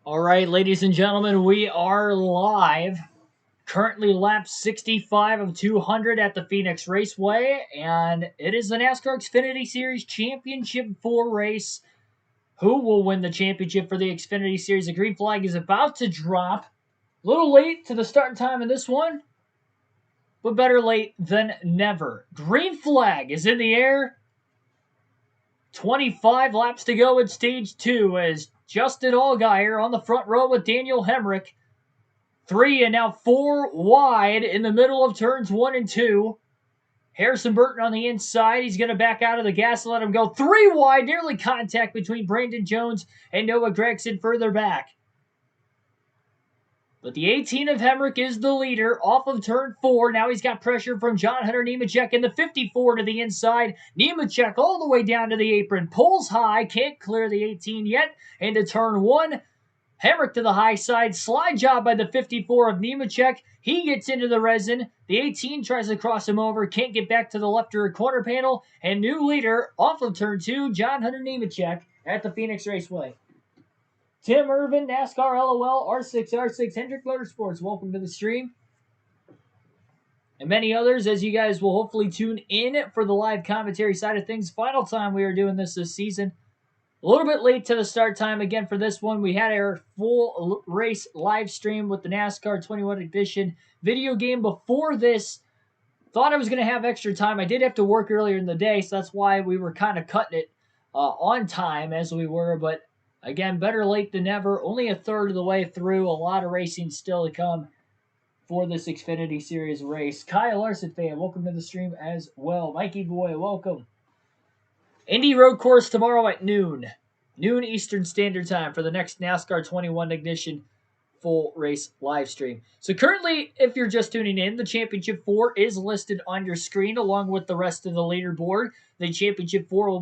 All right, ladies and gentlemen, we are live. Currently lap 65 of 200 at the Phoenix Raceway, and it is the NASCAR Xfinity Series Championship 4 race. Who will win the championship for the Xfinity Series? The green flag is about to drop. A little late to the starting time in this one, but better late than never. Green flag is in the air. 25 laps to go in stage 2 as Justin Allgaier on the front row with Daniel Hemrick. 3 and now 4 wide in the middle of turns 1 and 2. Harrison Burton on the inside. He's going to back out of the gas and let him go. 3 wide, nearly contact between Brandon Jones and Noah Gragson further back. But the 18 of Hemrick is the leader off of turn 4. Now he's got pressure from John Hunter Nemechek in the 54 to the inside. Nemechek all the way down to the apron. Pulls high, can't clear the 18 yet. Into turn 1. Hemrick to the high side. Slide job by the 54 of Nemechek. He gets into the resin. The 18 tries to cross him over. Can't get back to the left rear quarter panel. And new leader off of turn 2, John Hunter Nemechek at the Phoenix Raceway. Tim Irvin, NASCAR LOL, R6, Hendrick Motorsports, welcome to the stream. And many others, as you guys will hopefully tune in for the live commentary side of things. Final time we are doing this season. A little bit late to the start time again for this one. We had our full race live stream with the NASCAR 21 edition video game before this. Thought I was going to have extra time. I did have to work earlier in the day, so that's why we were kind of cutting it on time as we were. But again, better late than never. Only a third of the way through. A lot of racing still to come for this Xfinity Series race. Kyle Larson fan, welcome to the stream as well. Mikey Boy, welcome. Indy Road Course tomorrow at noon. Noon Eastern Standard Time for the next NASCAR 21 Ignition full race live stream. So currently, if you're just tuning in, the Championship 4 is listed on your screen along with the rest of the leaderboard. The Championship 4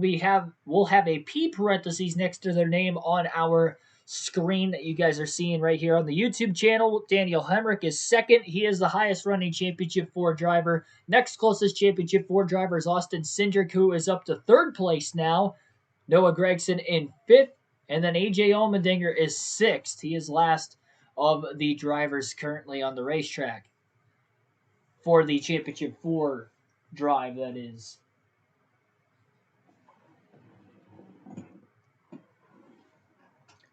will have a P parentheses next to their name on our screen that you guys are seeing right here on the YouTube channel. Daniel Hemrick is second. He is the highest running Championship 4 driver. Next closest Championship 4 driver is Austin Cindric, who is up to third place now. Noah Gragson in fifth. And then AJ Allmendinger is sixth. He is last of the drivers currently on the racetrack for the Championship 4 drive, that is.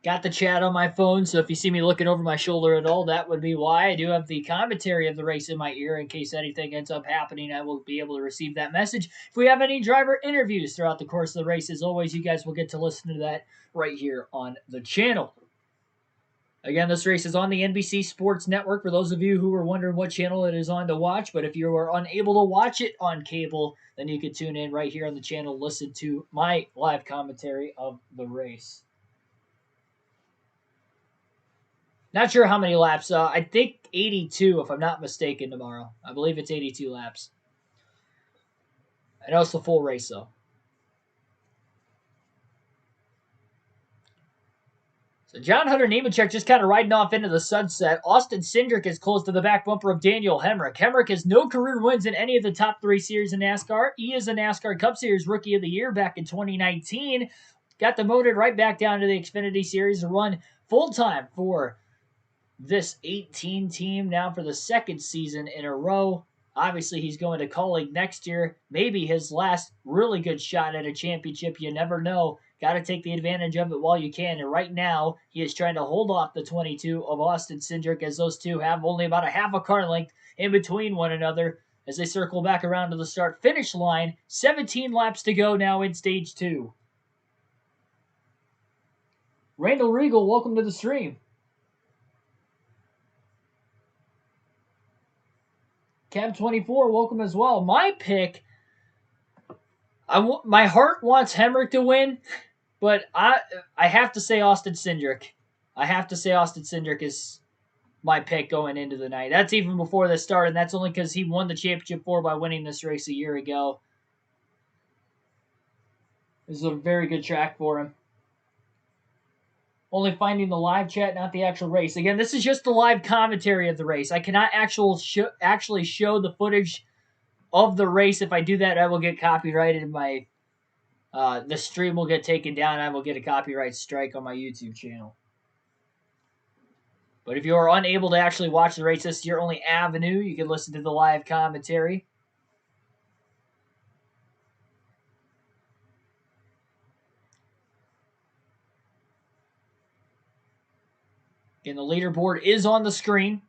Got the chat on my phone, so if you see me looking over my shoulder at all, that would be why. I do have the commentary of the race in my ear in case anything ends up happening. I will be able to receive that message. If we have any driver interviews throughout the course of the race, as always, you guys will get to listen to that right here on the channel. Again, this race is on the NBC Sports Network for those of you who are wondering what channel it is on to watch. But if you are unable to watch it on cable, then you can tune in right here on the channel, listen to my live commentary of the race. Not sure how many laps. I think 82, if I'm not mistaken, tomorrow. I believe it's 82 laps. I know it's the full race, though. So John Hunter Nemechek just kind of riding off into the sunset. Austin Cindric is close to the back bumper of Daniel Hemrick. Hemrick has no career wins in any of the top 3 series in NASCAR. He is a NASCAR Cup Series Rookie of the Year back in 2019. Got demoted right back down to the Xfinity Series to run full-time for this 18 team now for the second season in a row. Obviously, he's going to Kaulig next year. Maybe his last really good shot at a championship. You never know. Got to take the advantage of it while you can. And right now, he is trying to hold off the 22 of Austin Cindric as those two have only about a half a car length in between one another as they circle back around to the start-finish line. 17 laps to go now in Stage 2. Randall Regal, welcome to the stream. Cab24, welcome as well. My pick, my heart wants Hemrick to win, but I have to say Austin Cindric. I have to say Austin Cindric is my pick going into the night. That's even before this started, and that's only because he won the Championship 4 by winning this race a year ago. This is a very good track for him. Only finding the live chat, not the actual race. Again, this is just the live commentary of the race. I cannot actually show the footage of the race. If I do that, I will get copyrighted. The stream will get taken down. I will get a copyright strike on my YouTube channel. But if you are unable to actually watch the race, this is your only avenue. You can listen to the live commentary. Again, the leaderboard is on the screen.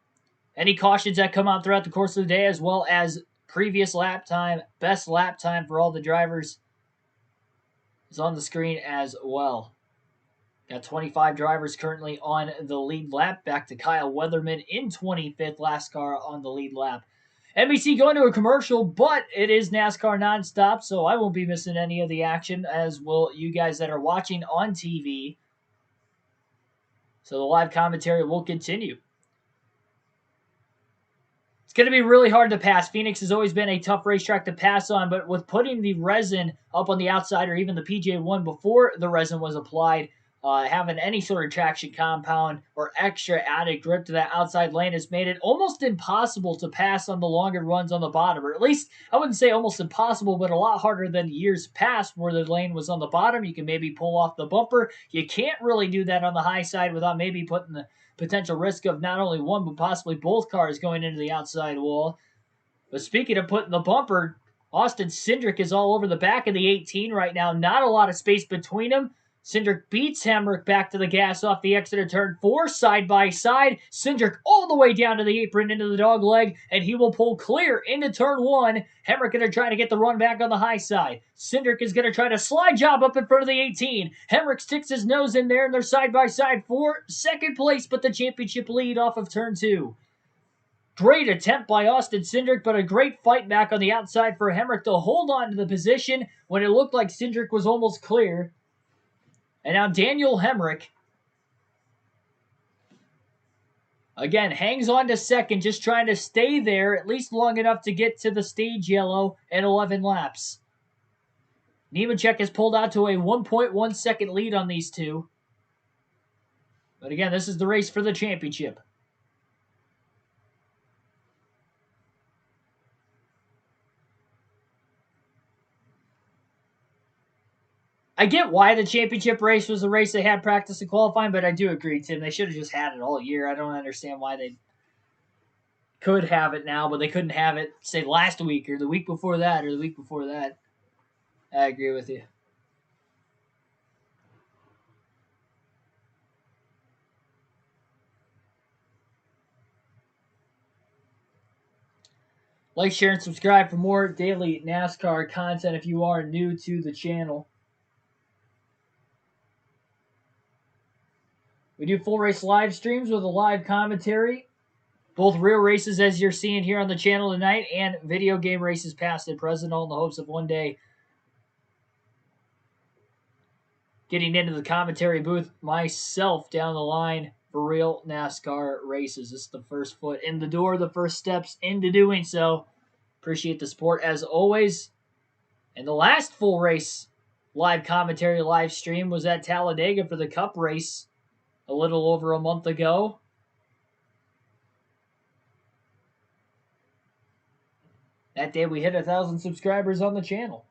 Any cautions that come out throughout the course of the day, as well as previous lap time, best lap time for all the drivers, is on the screen as well. Got 25 drivers currently on the lead lap. Back to Kyle Weatherman in 25th. Last car on the lead lap. NBC going to a commercial, but it is NASCAR nonstop, so I won't be missing any of the action, as will you guys that are watching on TV. So the live commentary will continue. It's going to be really hard to pass. Phoenix has always been a tough racetrack to pass on, but with putting the resin up on the outside or even the PJ1 before the resin was applied, having any sort of traction compound or extra added grip to that outside lane has made it almost impossible to pass on the longer runs on the bottom. Or at least, I wouldn't say almost impossible, but a lot harder than years past where the lane was on the bottom. You can maybe pull off the bumper. You can't really do that on the high side without maybe putting the potential risk of not only one, but possibly both cars going into the outside wall. But speaking of putting the bumper, Austin Cindric is all over the back of the 18 right now. Not a lot of space between them. Cindric beats Hemrick back to the gas off the exit of turn 4, side by side. Cindric all the way down to the apron into the dog leg, and he will pull clear into turn 1. Hemrick going to try to get the run back on the high side. Cindric is going to try to slide job up in front of the 18. Hemrick sticks his nose in there, and they're side by side for second place, but the championship lead off of turn 2. Great attempt by Austin Cindric, but a great fight back on the outside for Hemrick to hold on to the position when it looked like Cindric was almost clear. And now Daniel Hemrick, again, hangs on to second, just trying to stay there at least long enough to get to the stage yellow in 11 laps. Nemechek has pulled out to a 1.1 second lead on these two. But again, this is the race for the championship. I get why the championship race was the race they had practice and qualifying, but I do agree, Tim. They should have just had it all year. I don't understand why they could have it now, but they couldn't have it, say, last week or the week before that or the week before that. I agree with you. Like, share, and subscribe for more daily NASCAR content if you are new to the channel. We do full race live streams with a live commentary. Both real races as you're seeing here on the channel tonight and video game races past and present, all in the hopes of one day getting into the commentary booth myself down the line for real NASCAR races. This is the first foot in the door, the first steps into doing so. Appreciate the support as always. And the last full race live commentary live stream was at Talladega for the Cup race a little over a month ago. That day we hit 1,000 subscribers on the channel.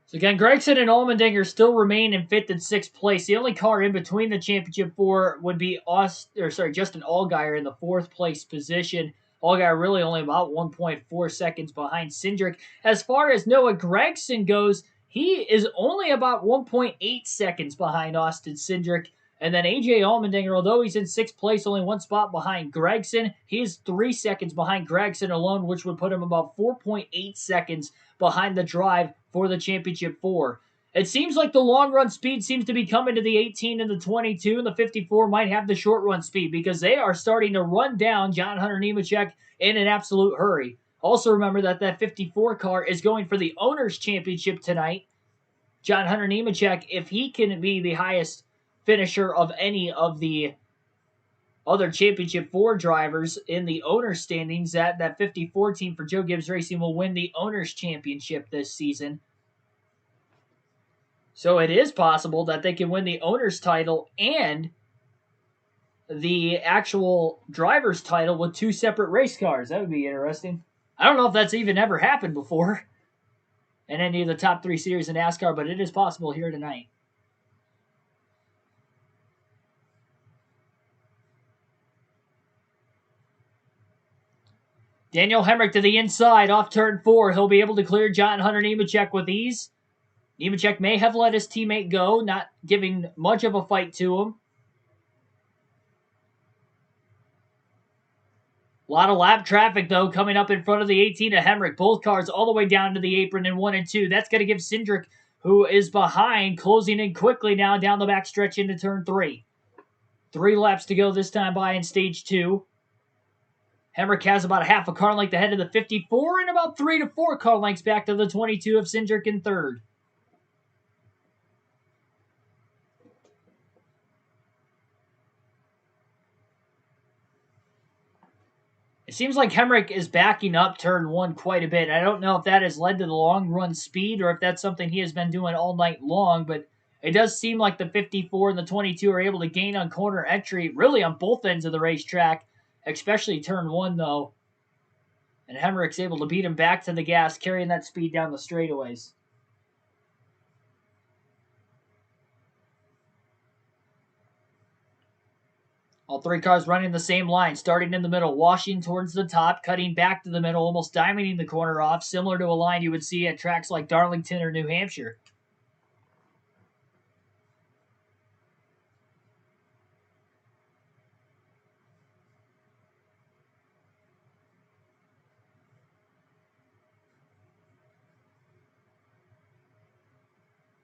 So again, Gragson and Allmendinger still remain in 5th and 6th place. The only car in between the championship four would be Justin Allgaier in the 4th place position. Allgaier really only about 1.4 seconds behind Cindric. As far as Noah Gragson goes, he is only about 1.8 seconds behind Austin Cindric. And then A.J. Allmendinger, although he's in 6th place, only one spot behind Gragson, he's 3 seconds behind Gragson alone, which would put him about 4.8 seconds behind the drive for the championship four. It seems like the long run speed seems to be coming to the 18 and the 22, and the 54 might have the short run speed because they are starting to run down John Hunter Nemechek in an absolute hurry. Also remember that 54 car is going for the Owners' Championship tonight. John Hunter Nemechek, if he can be the highest finisher of any of the other Championship 4 drivers in the owner's standings, that 54 team for Joe Gibbs Racing will win the Owners' Championship this season. So it is possible that they can win the Owners' title and the actual driver's title with 2 separate race cars. That would be interesting. I don't know if that's even ever happened before in any of the top 3 series in NASCAR, but it is possible here tonight. Daniel Hemrick to the inside off turn 4. He'll be able to clear John Hunter Nemechek with ease. Nemechek may have let his teammate go, not giving much of a fight to him. A lot of lap traffic, though, coming up in front of the 18 of Hemrick. Both cars all the way down to the apron in 1 and 2. That's going to give Cindric, who is behind, closing in quickly now down the backstretch into turn 3. 3 laps to go this time by in stage 2. Hemrick has about a half a car length ahead of the 54 and about 3 to 4 car lengths back to the 22 of Cindric in third. It seems like Hemrick is backing up turn 1 quite a bit. I don't know if that has led to the long run speed or if that's something he has been doing all night long, but it does seem like the 54 and the 22 are able to gain on corner entry, really on both ends of the racetrack, especially turn 1, though. And Hemrick's able to beat him back to the gas, carrying that speed down the straightaways. All 3 cars running the same line, starting in the middle, washing towards the top, cutting back to the middle, almost diamonding the corner off, similar to a line you would see at tracks like Darlington or New Hampshire.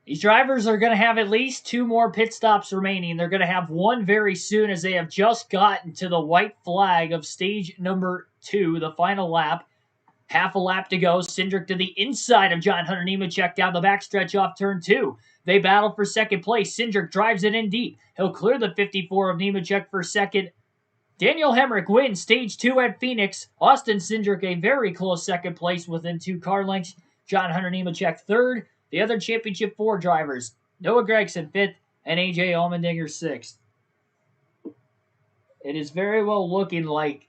These drivers are going to have at least 2 more pit stops remaining. They're going to have one very soon as they have just gotten to the white flag of stage number 2, the final lap. Half a lap to go. Cindric to the inside of John Hunter Nemechek down the backstretch off turn 2. They battle for second place. Cindric drives it in deep. He'll clear the 54 of Nemechek for second. Daniel Hemrick wins stage 2 at Phoenix. Austin Cindric a very close second place within 2 car lengths. John Hunter Nemechek third. The other Championship 4 drivers, Noah Gragson 5th and AJ Allmendinger 6th. It is very well looking like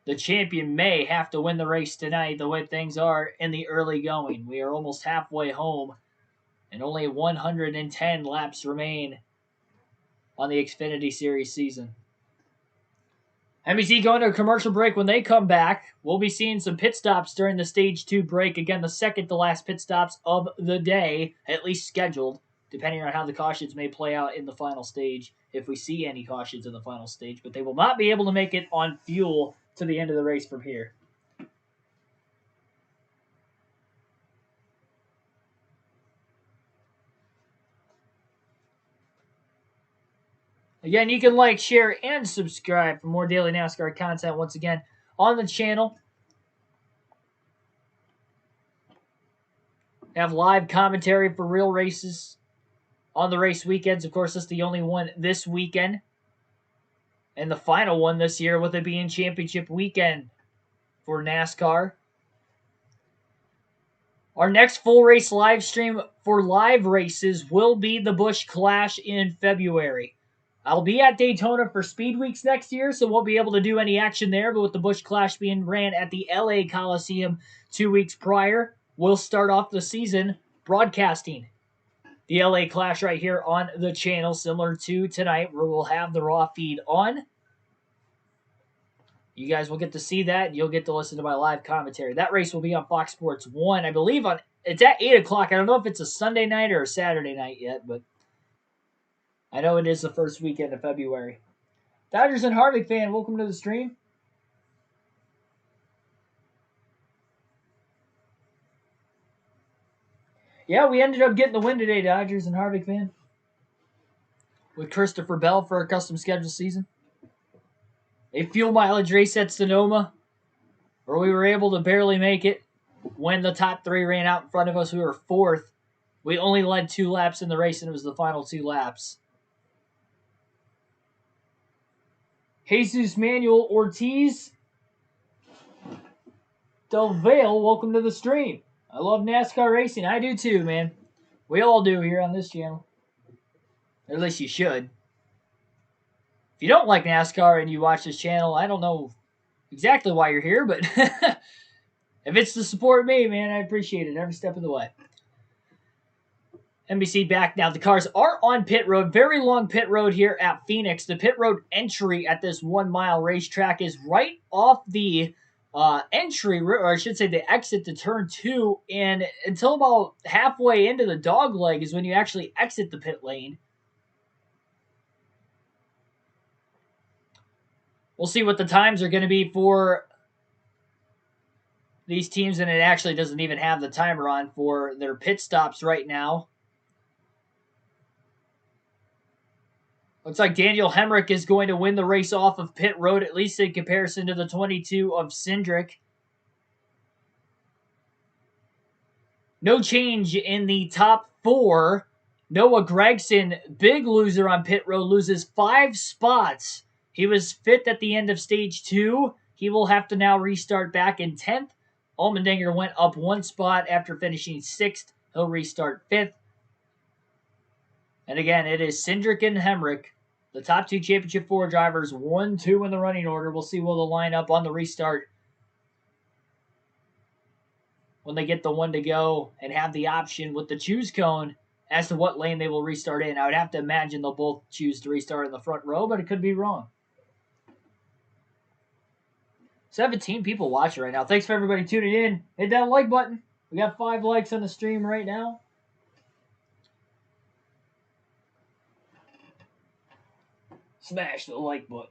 the champion may have to win the race tonight the way things are in the early going. We are almost halfway home and only 110 laps remain on the Xfinity Series season. NBC going to a commercial break. When they come back, we'll be seeing some pit stops during the stage 2 break. Again, the second to last pit stops of the day, at least scheduled, depending on how the cautions may play out in the final stage, if we see any cautions in the final stage. But they will not be able to make it on fuel to the end of the race from here. Again, you can like, share, and subscribe for more daily NASCAR content once again on the channel. Have live commentary for real races on the race weekends. Of course, this is the only one this weekend. And the final one this year, with it being championship weekend for NASCAR. Our next full race live stream for live races will be the Busch Clash in February. I'll be at Daytona for Speed Weeks next year, so won't be able to do any action there. But with the Busch Clash being ran at the LA Coliseum 2 weeks prior, we'll start off the season broadcasting the LA Clash right here on the channel, similar to tonight, where we'll have the raw feed on. You guys will get to see that, and you'll get to listen to my live commentary. That race will be on Fox Sports 1, I believe. It's at 8 o'clock. I don't know if it's a Sunday night or a Saturday night yet, but I know it is the first weekend of February. Dodgers and Harvick fan, welcome to the stream. Yeah, we ended up getting the win today, Dodgers and Harvick fan. With Christopher Bell for a custom schedule season. A fuel mileage race at Sonoma, where we were able to barely make it. When the top 3 ran out in front of us, we were 4th. We only led 2 laps in the race, and it was the final 2 laps. Jesus Manuel Ortiz Del Valle, welcome to the stream. I love NASCAR racing. I do too, man. We all do here on this channel. Or at least you should. If you don't like NASCAR and you watch this channel, I don't know exactly why you're here, but If it's to support me, man, I appreciate it every step of the way. NBC back now. The cars are on pit road. Very long pit road here at Phoenix. The pit road entry at this 1 mile racetrack is right off the entry, or I should say the exit to turn 2. And until about halfway into the dog leg is when you actually exit the pit lane. We'll see what the times are going to be for these teams, and it actually doesn't even have the timer on for their pit stops right now. Looks like Daniel Hemrick is going to win the race off of pit road, at least in comparison to the 22 of Cindric. No change in the top 4. Noah Gragson, big loser on pit road, loses 5 spots. He was 5th at the end of stage 2. He will have to now restart back in 10th. Allmendinger went up 1 spot after finishing 6th. He'll restart 5th. And again, it is Cindric and Hemrick, the top 2 Championship 4 drivers, 1, 2 in the running order. We'll see what they'll line up on the restart when they get the 1 to go and have the option with the choose cone as to what lane they will restart in. I would have to imagine they'll both choose to restart in the front row, but it could be wrong. 17 people watching right now. Thanks for everybody tuning in. Hit that like button. We got 5 likes on the stream right now. Smash the like button.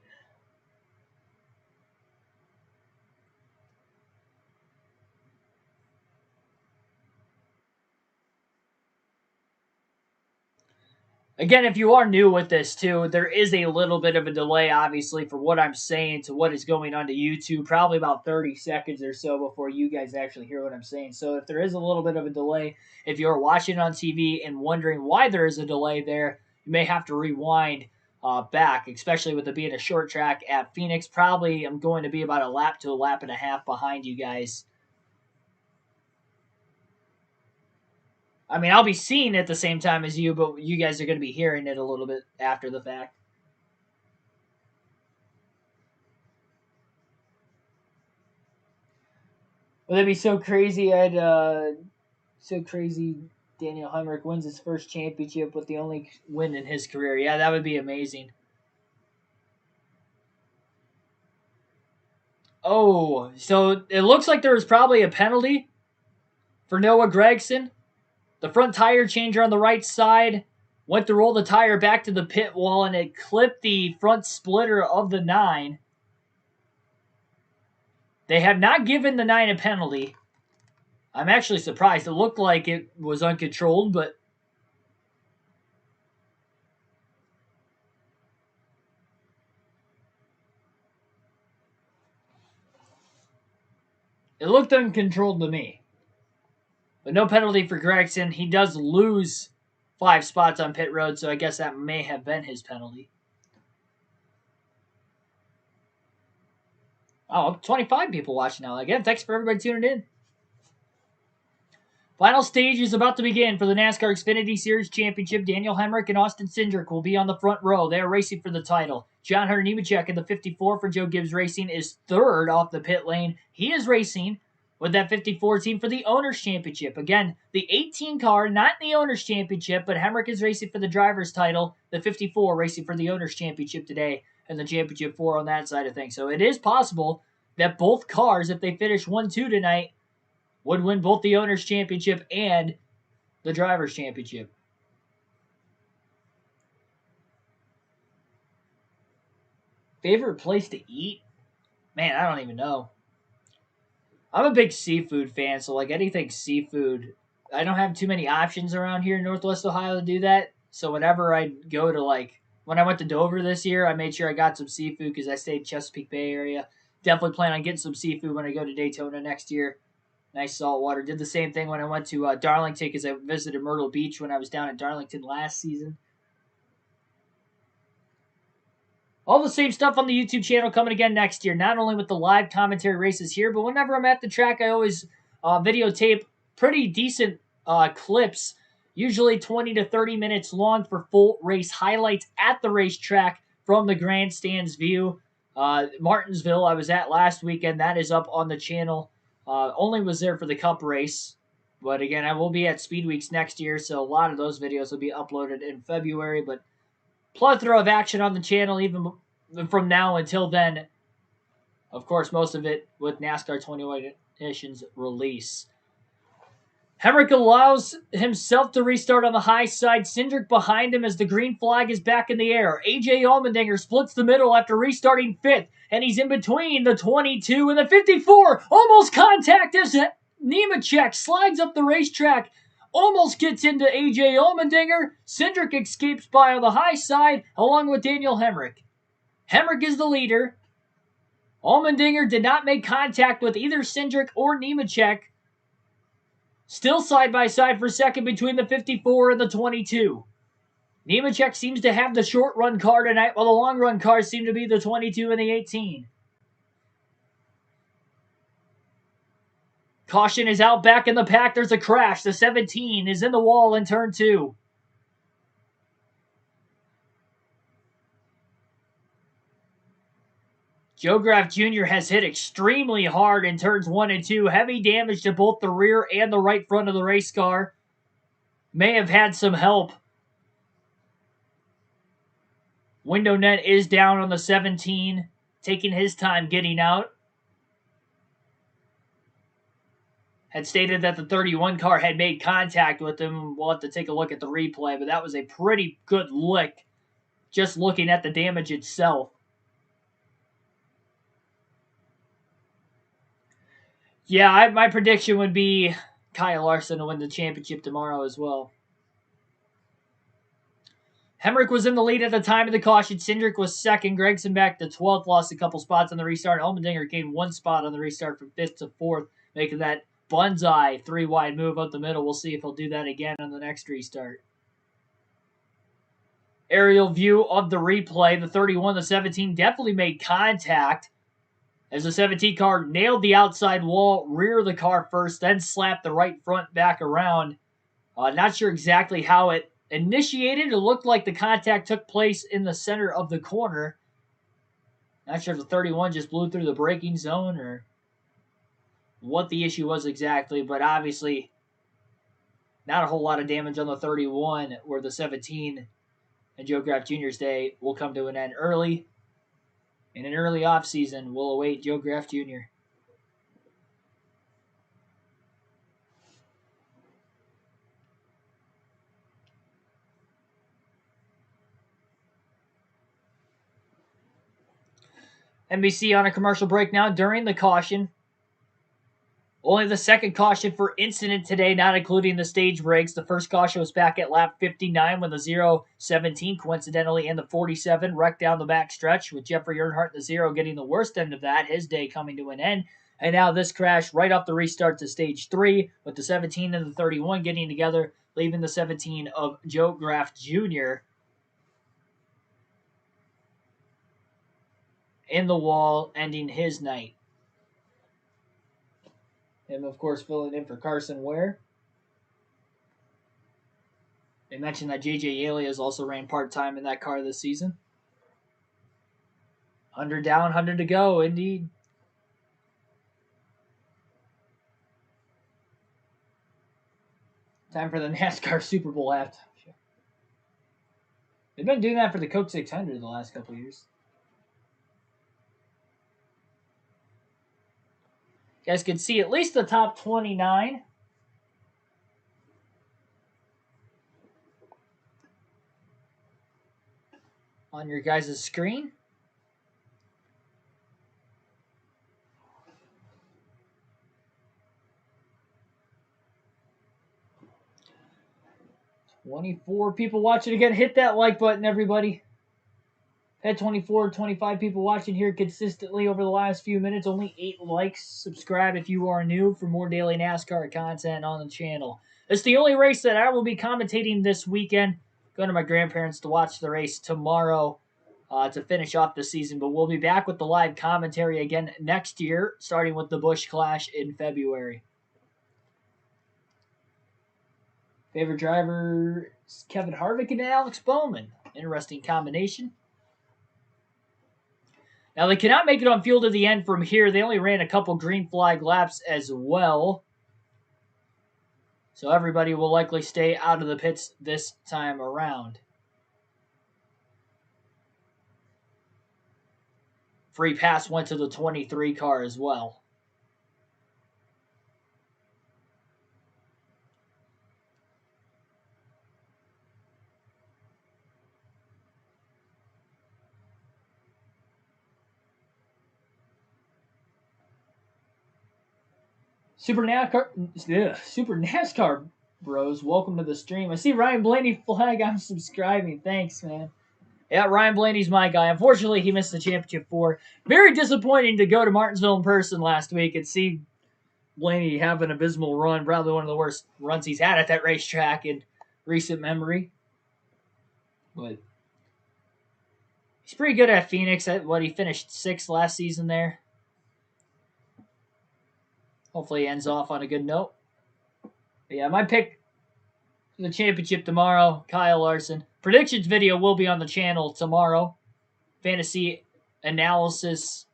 Again, if you are new with this too, there is a little bit of a delay, obviously, for what I'm saying to what is going on to YouTube. Probably about 30 seconds or so before you guys actually hear what I'm saying. So if there is a little bit of a delay, if you're watching on TV and wondering why there is a delay there, you may have to rewind back, especially with it being a short track at Phoenix. Probably I'm going to be about a lap to a lap and a half behind you guys. I mean, I'll be seeing it at the same time as you, but you guys are going to be hearing it a little bit after the fact. Would that be so crazy? So crazy. Daniel Hemrick wins his first championship with the only win in his career. Yeah, that would be amazing. Oh, so it looks like there was probably a penalty for Noah Gragson. The front tire changer on the right side went to roll the tire back to the pit wall, and it clipped the front splitter of the 9. They have not given the 9 a penalty. I'm actually surprised. It looked like it was uncontrolled, but it looked uncontrolled to me. But no penalty for Gragson. He does lose 5 spots on pit road, so I guess that may have been his penalty. Oh, 25 people watching now. Again, thanks for everybody tuning in. Final stage is about to begin for the NASCAR Xfinity Series Championship. Daniel Hemrick and Austin Cindric will be on the front row. They are racing for the title. John Hunter Nemechek in the 54 for Joe Gibbs Racing is 3rd off the pit lane. He is racing with that 54 team for the Owners' Championship. Again, the 18 car, not in the Owners' Championship, but Hemrick is racing for the driver's title. The 54 racing for the Owners' Championship today, and the Championship 4 on that side of things. So it is possible that both cars, if they finish 1-2 tonight, would win both the Owners' Championship and the Drivers' Championship. Favorite place to eat? Man, I don't even know. I'm a big seafood fan, so like anything seafood, I don't have too many options around here in Northwest Ohio to do that. So whenever I go to when I went to Dover this year, I made sure I got some seafood because I stayed in Chesapeake Bay area. Definitely plan on getting some seafood when I go to Daytona next year. Nice salt water. Did the same thing when I went to Darlington because I visited Myrtle Beach when I was down at Darlington last season. All the same stuff on the YouTube channel coming again next year. Not only with the live commentary races here, but whenever I'm at the track, I always videotape pretty decent clips, usually 20 to 30 minutes long for full race highlights at the racetrack from the grandstands view. Martinsville, I was at last weekend. That is up on the channel Only was there for the Cup race. But again, I will be at Speed Weeks next year, so a lot of those videos will be uploaded in February. But plethora of action on the channel even from now until then. Of course, most of it with NASCAR 21 Edition's release. Hemrick allows himself to restart on the high side. Cindric behind him as the green flag is back in the air. AJ Allmendinger splits the middle after restarting fifth, and he's in between the 22 and the 54. Almost contact as Nemechek slides up the racetrack. Almost gets into AJ Allmendinger. Cindric escapes by on the high side along with Daniel Hemrick. Hemrick is the leader. Allmendinger did not make contact with either Cindric or Nemechek. Still side by side for second between the 54 and the 22. Nemechek seems to have the short run car tonight, while the long run cars seem to be the 22 and the 18. Caution is out back in the pack. There's a crash. The 17 is in the wall in turn 2. Joe Graf Jr. has hit extremely hard in turns 1 and 2. Heavy damage to both the rear and the right front of the race car. May have had some help. Window net is down on the 17, taking his time getting out. Had stated that the 31 car had made contact with him. We'll have to take a look at the replay, but that was a pretty good lick just looking at the damage itself. Yeah, my prediction would be Kyle Larson to win the championship tomorrow as well. Hemrick was in the lead at the time of the caution. Cindric was second. Gragson back to 12th, lost a couple spots on the restart. Allmendinger gained 1 spot on the restart from 5th to 4th, making that bonsai 3-wide move up the middle. We'll see if he'll do that again on the next restart. Aerial view of the replay. The 31, the 17 definitely made contact as the 17 car nailed the outside wall, rear the car first, then slapped the right front back around. Not sure exactly how it initiated. It looked like the contact took place in the center of the corner. Not sure if the 31 just blew through the braking zone or what the issue was exactly, but obviously not a whole lot of damage on the 31, where the 17 and Joe Graf Jr.'s day will come to an end early. In an early offseason, we'll await Joe Graf Jr. NBC on a commercial break now during the caution. Only the second caution for incident today, not including the stage breaks. The first caution was back at lap 59 when the 0-17, coincidentally, and the 47 wrecked down the back stretch, with Jeffrey Earnhardt, the 0, getting the worst end of that, his day coming to an end. And now this crash right off the restart to stage 3, with the 17 and the 31 getting together, leaving the 17 of Joe Graf Jr. in the wall, ending his night. Him, of course, filling in for Carson Ware. They mentioned that J.J. Alias also ran part-time in that car this season. 100 down, 100 to go, indeed. Time for the NASCAR Super Bowl halftime show. They've been doing that for the Coke 600 the last couple of years. You guys can see at least the top 29. On your guys' screen. $24 people watching again. Hit that like button, everybody. Had 24, 25 people watching here consistently over the last few minutes. Only 8 likes. Subscribe if you are new for more daily NASCAR content on the channel. It's the only race that I will be commentating this weekend. Going to my grandparents to watch the race tomorrow to finish off the season. But we'll be back with the live commentary again next year, starting with the Busch Clash in February. Favorite driver is Kevin Harvick and Alex Bowman. Interesting combination. Now, they cannot make it on field to the end from here. They only ran a couple green flag laps as well. So everybody will likely stay out of the pits this time around. Free pass went to the 23 car as well. Super NASCAR bros, welcome to the stream. I see Ryan Blaney flag. I'm subscribing. Thanks, man. Yeah, Ryan Blaney's my guy. Unfortunately, he missed the championship 4. Very disappointing to go to Martinsville in person last week and see Blaney have an abysmal run. Probably one of the worst runs he's had at that racetrack in recent memory. But he's pretty good at Phoenix. He finished 6th last season there. Hopefully he ends off on a good note. But yeah, my pick for the championship tomorrow, Kyle Larson. Predictions video will be on the channel tomorrow. Fantasy analysis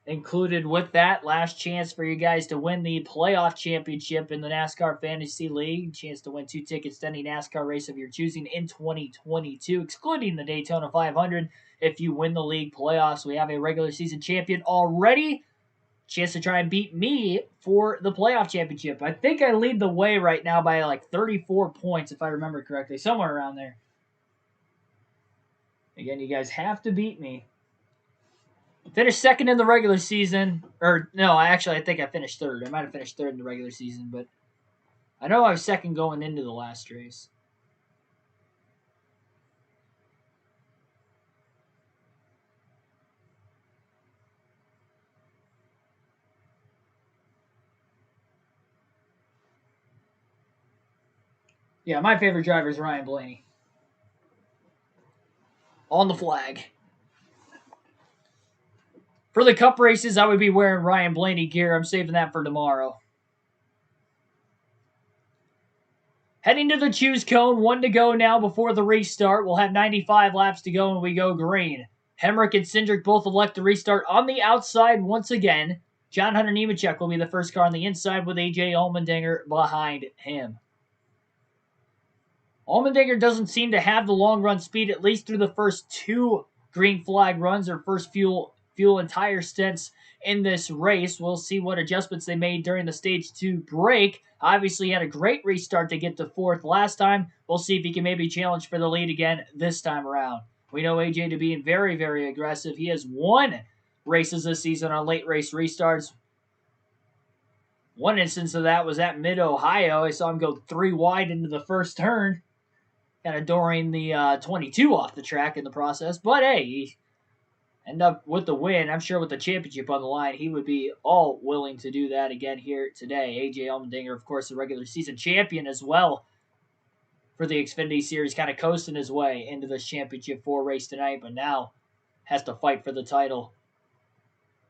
included with that. Last chance for you guys to win the playoff championship in the NASCAR Fantasy League. Chance to win 2 tickets to any NASCAR race of your choosing in 2022, excluding the Daytona 500. If you win the league playoffs, we have a regular season champion already. Chance to try and beat me for the playoff championship. I think I lead the way right now by like 34 points, if I remember correctly. Somewhere around there. Again, you guys have to beat me. Finished 2nd in the regular season. Or, no, I think I finished 3rd. I might have finished 3rd in the regular season, but I know I was 2nd going into the last race. Yeah, my favorite driver is Ryan Blaney. On the flag. For the cup races, I would be wearing Ryan Blaney gear. I'm saving that for tomorrow. Heading to the choose cone. 1 to go now before the restart. We'll have 95 laps to go and we go green. Hemrick and Cindric both elect to restart on the outside once again. John Hunter Nemechek will be the first car on the inside with AJ Allmendinger behind him. Allmendinger doesn't seem to have the long run speed, at least through the first 2 green flag runs or first fuel entire stints in this race. We'll see what adjustments they made during the stage 2 break. Obviously, he had a great restart to get to 4th last time. We'll see if he can maybe challenge for the lead again this time around. We know AJ to be very, very aggressive. He has won races this season on late race restarts. One instance of that was at Mid-Ohio. I saw him go 3 wide into the first turn, kind of during the 22 off the track in the process. But hey, he ended up with the win. I'm sure with the championship on the line, he would be all willing to do that again here today. AJ Allmendinger, of course, the regular season champion as well for the Xfinity Series, kind of coasting his way into this championship 4 race tonight, but now has to fight for the title.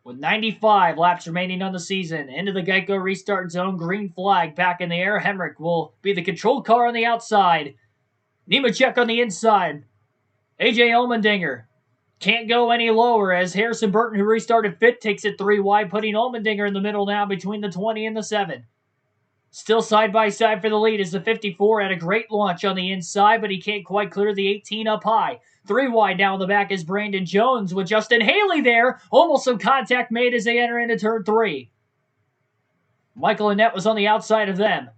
With 95 laps remaining on the season, into the Geico restart zone, green flag back in the air. Hemrick will be the control car on the outside. Nemechek on the inside. AJ Allmendinger can't go any lower as Harrison Burton, who restarted 5th, takes it 3 wide, putting Allmendinger in the middle now between the 20 and the 7. Still side by side for the lead as the 54 had a great launch on the inside, but he can't quite clear the 18 up high. 3 wide down the back is Brandon Jones with Justin Haley there. Almost some contact made as they enter into turn 3. Michael Annett was on the outside of them.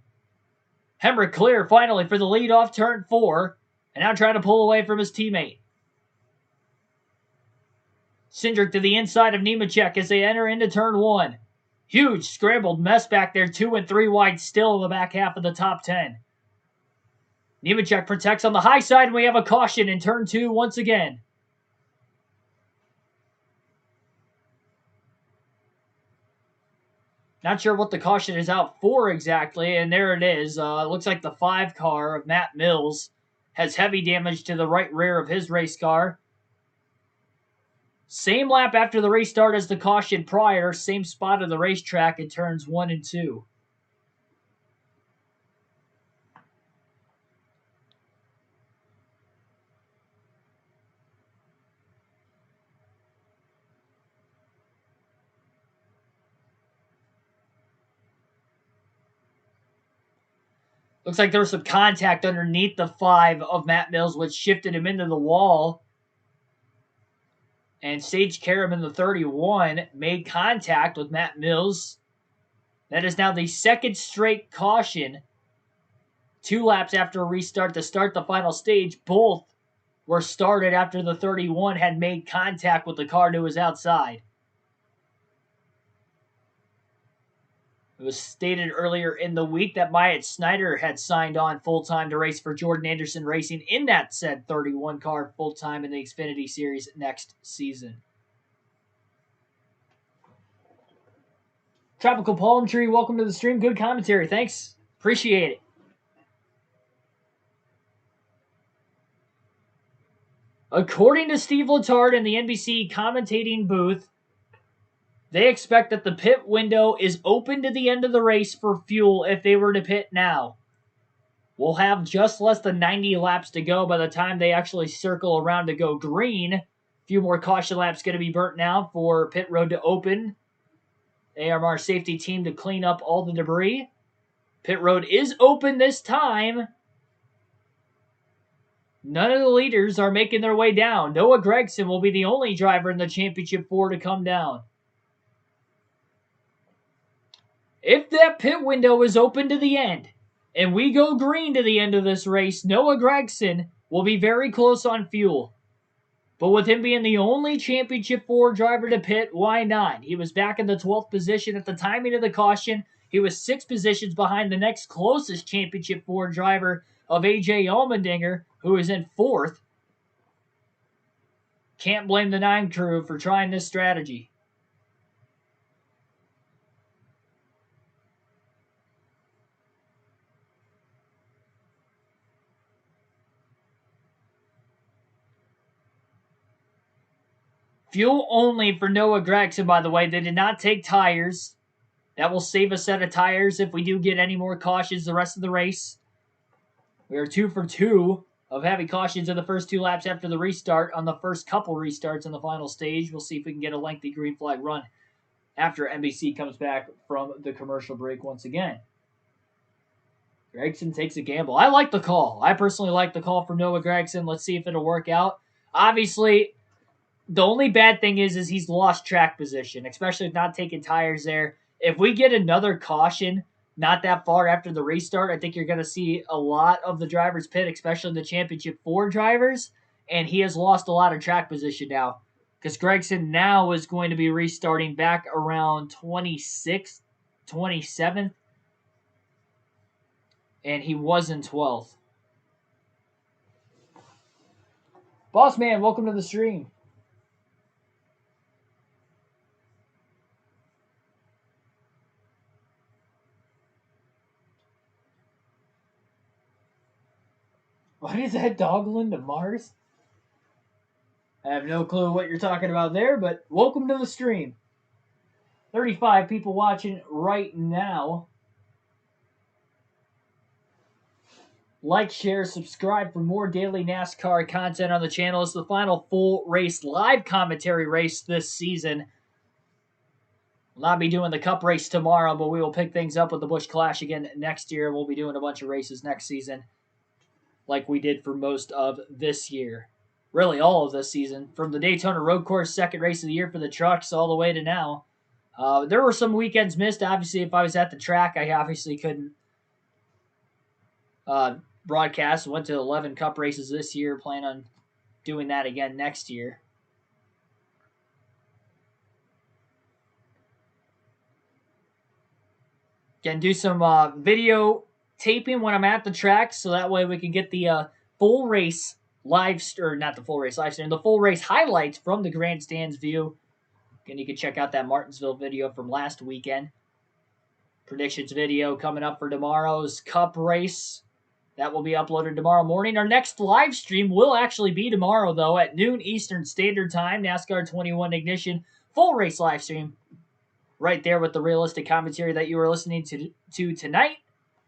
Hemrick clear finally for the lead off turn 4, and now trying to pull away from his teammate. Cindric to the inside of Nemechek as they enter into turn 1. Huge scrambled mess back there, 2 and 3 wide still in the back half of the top 10. Nemechek protects on the high side, and we have a caution in turn 2 once again. Not sure what the caution is out for exactly, and there it is. It looks like the 5 car of Matt Mills has heavy damage to the right rear of his race car. Same lap after the restart as the caution prior, same spot of the racetrack in turns 1 and 2. Looks like there was some contact underneath the 5 of Matt Mills, which shifted him into the wall. And Sage Karam in the 31 made contact with Matt Mills. That is now the second straight caution. 2 laps after a restart to start the final stage. Both were started after the 31 had made contact with the car to his outside. It was stated earlier in the week that Myatt Snyder had signed on full-time to race for Jordan Anderson Racing in that said 31 car full-time in the Xfinity Series next season. Tropical Palm Tree, welcome to the stream. Good commentary. Thanks. Appreciate it. According to Steve Letarte in the NBC commentating booth, they expect that the pit window is open to the end of the race for fuel if they were to pit now. We'll have just less than 90 laps to go by the time they actually circle around to go green. A few more caution laps going to be burnt now for pit road to open. AMR safety team to clean up all the debris. Pit road is open this time. None of the leaders are making their way down. Noah Gragson will be the only driver in the Championship 4 to come down. If that pit window is open to the end, and we go green to the end of this race, Noah Gragson will be very close on fuel. But with him being the only Championship 4 driver to pit, why not? He was back in the 12th position at the timing of the caution. He was 6 positions behind the next closest Championship 4 driver of AJ Allmendinger, who is in 4th. Can't blame the 9 crew for trying this strategy. Fuel only for Noah Gragson, by the way. They did not take tires. That will save a set of tires if we do get any more cautions the rest of the race. We are 2 for 2 of having cautions in the first 2 laps after the restart on the first couple restarts in the final stage. We'll see if we can get a lengthy green flag run after NBC comes back from the commercial break once again. Gragson takes a gamble. I like the call. I personally like the call from Noah Gragson. Let's see if it'll work out. Obviously, the only bad thing is he's lost track position, especially with not taking tires there. If we get another caution not that far after the restart, I think you're going to see a lot of the drivers pit, especially the Championship 4 drivers, and he has lost a lot of track position now because Gragson now is going to be restarting back around 26th, 27th, and he was in 12th. Boss Man, welcome to the stream. What is that, Dogland to Mars? I have no clue what you're talking about there, but welcome to the stream. 35 people watching right now. Like, share, subscribe for more daily NASCAR content on the channel. It's the final full race live commentary race this season. We'll not be doing the Cup race tomorrow, but we will pick things up with the Busch Clash again next year. We'll be doing a bunch of races next season like we did for most of this year. Really all of this season. From the Daytona Road Course second race of the year for the trucks all the way to now. There were some weekends missed. Obviously, if I was at the track, I obviously couldn't broadcast. Went to 11 Cup races this year. Plan on doing that again next year. Can do some video taping when I'm at the track, so that way we can get the full race live, or not the full race live stream, the full race highlights from the grandstands view. Again, you can check out that Martinsville video from last weekend. Predictions video coming up for tomorrow's Cup race. That will be uploaded tomorrow morning. Our next live stream will actually be tomorrow, though, at noon Eastern Standard Time. NASCAR 21 Ignition full race live stream. Right there with the realistic commentary that you were listening to tonight,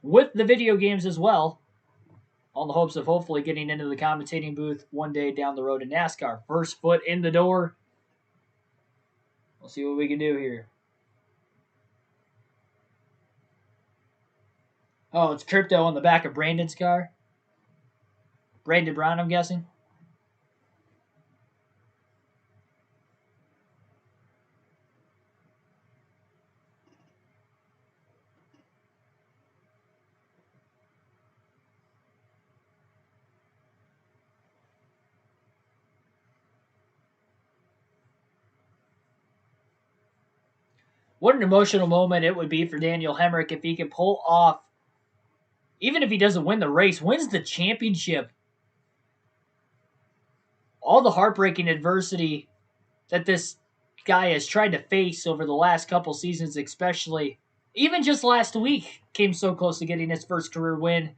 with the video games as well, on the hopes of hopefully getting into the commentating booth one day down the road in NASCAR. First foot in the door. We'll see what we can do here. Oh, it's crypto on the back of Brandon's car. Brandon Brown, I'm guessing. What an emotional moment it would be for Daniel Hemrick if he could pull off, even if he doesn't win the race, wins the championship. All the heartbreaking adversity that this guy has tried to face over the last couple seasons, especially. Even just last week, came so close to getting his first career win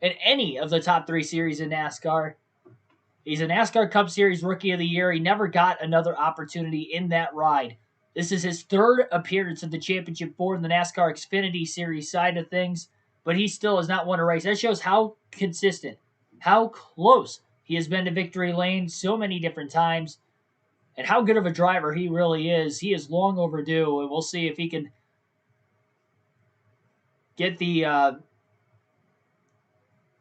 in any of the top 3 series in NASCAR. He's a NASCAR Cup Series Rookie of the Year. He never got another opportunity in that ride. This is his 3rd appearance at the championship for in the NASCAR Xfinity Series side of things, but he still has not won a race. That shows how consistent, how close he has been to victory lane so many different times, and how good of a driver he really is. He is long overdue, and we'll see if he can get the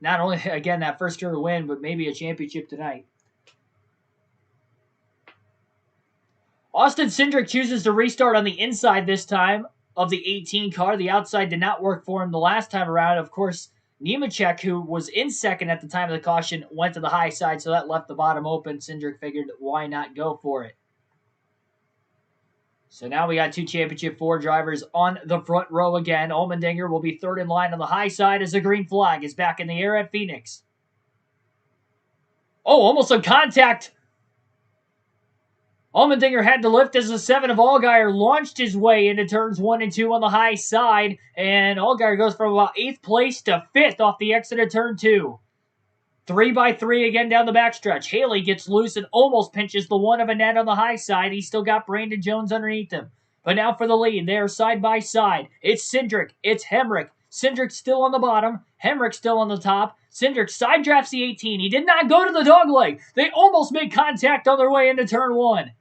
not only, again, that first career win, but maybe a championship tonight. Austin Cindric chooses to restart on the inside this time of the 18 car. The outside did not work for him the last time around. Of course, Nemechek, who was in second at the time of the caution, went to the high side, so that left the bottom open. Cindric figured, why not go for it? So now we got 2 Championship 4 drivers on the front row again. Allmendinger will be 3rd in line on the high side as the green flag is back in the air at Phoenix. Oh, almost a contact. Allmendinger had to lift as the 7 of Allgaier launched his way into turns 1 and 2 on the high side, and Allgaier goes from about 8th place to 5th off the exit of turn 2. 3 by 3 again down the backstretch. Haley gets loose and almost pinches the 1 of Annette on the high side. He's still got Brandon Jones underneath him. But now for the lead. They are side by side. It's Cindric. It's Hemrick. Cindric still on the bottom. Hemrick still on the top. Cindric side drafts the 18. He did not go to the dogleg. They almost made contact on their way into turn 1.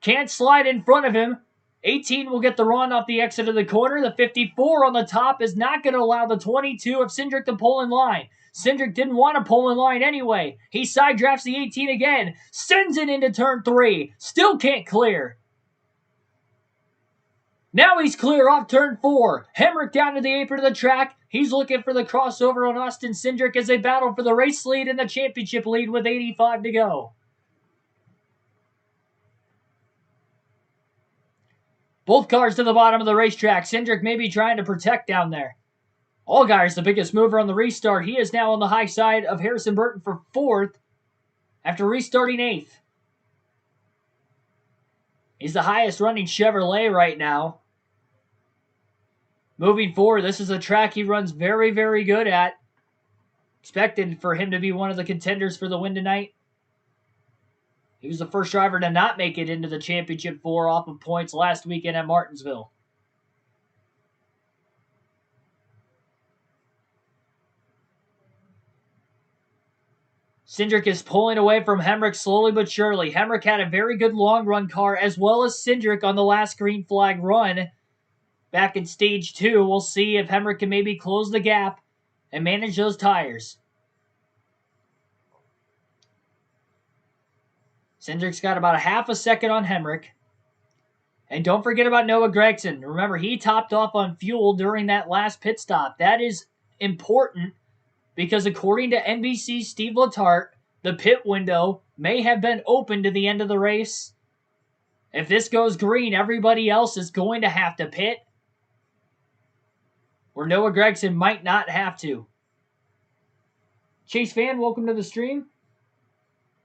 Can't slide in front of him. 18 will get the run off the exit of the corner. The 54 on the top is not going to allow the 22 of Cindric to pull in line. Cindric didn't want to pull in line anyway. He side drafts the 18 again. Sends it into turn 3. Still can't clear. Now he's clear off turn 4. Hemrick down to the apron of the track. He's looking for the crossover on Austin Cindric as they battle for the race lead and the championship lead with 85 to go. Both cars to the bottom of the racetrack. Cindric may be trying to protect down there. Allgaier's the biggest mover on the restart. He is now on the high side of Harrison Burton for 4th after restarting 8th. He's the highest running Chevrolet right now. Moving forward, this is a track he runs very, very good at. Expected for him to be one of the contenders for the win tonight. He was the first driver to not make it into the Championship 4 off of points last weekend at Martinsville. Cindric is pulling away from Hemrick slowly but surely. Hemrick had a very good long run car as well as Cindric on the last green flag run back in stage 2. We'll see if Hemrick can maybe close the gap and manage those tires. Cindric's got about a half a second on Hemrick. And don't forget about Noah Gragson. Remember, he topped off on fuel during that last pit stop. That is important because according to NBC's Steve Letarte, the pit window may have been open to the end of the race. If this goes green, everybody else is going to have to pit, where Noah Gragson might not have to. Chase fan, welcome to the stream.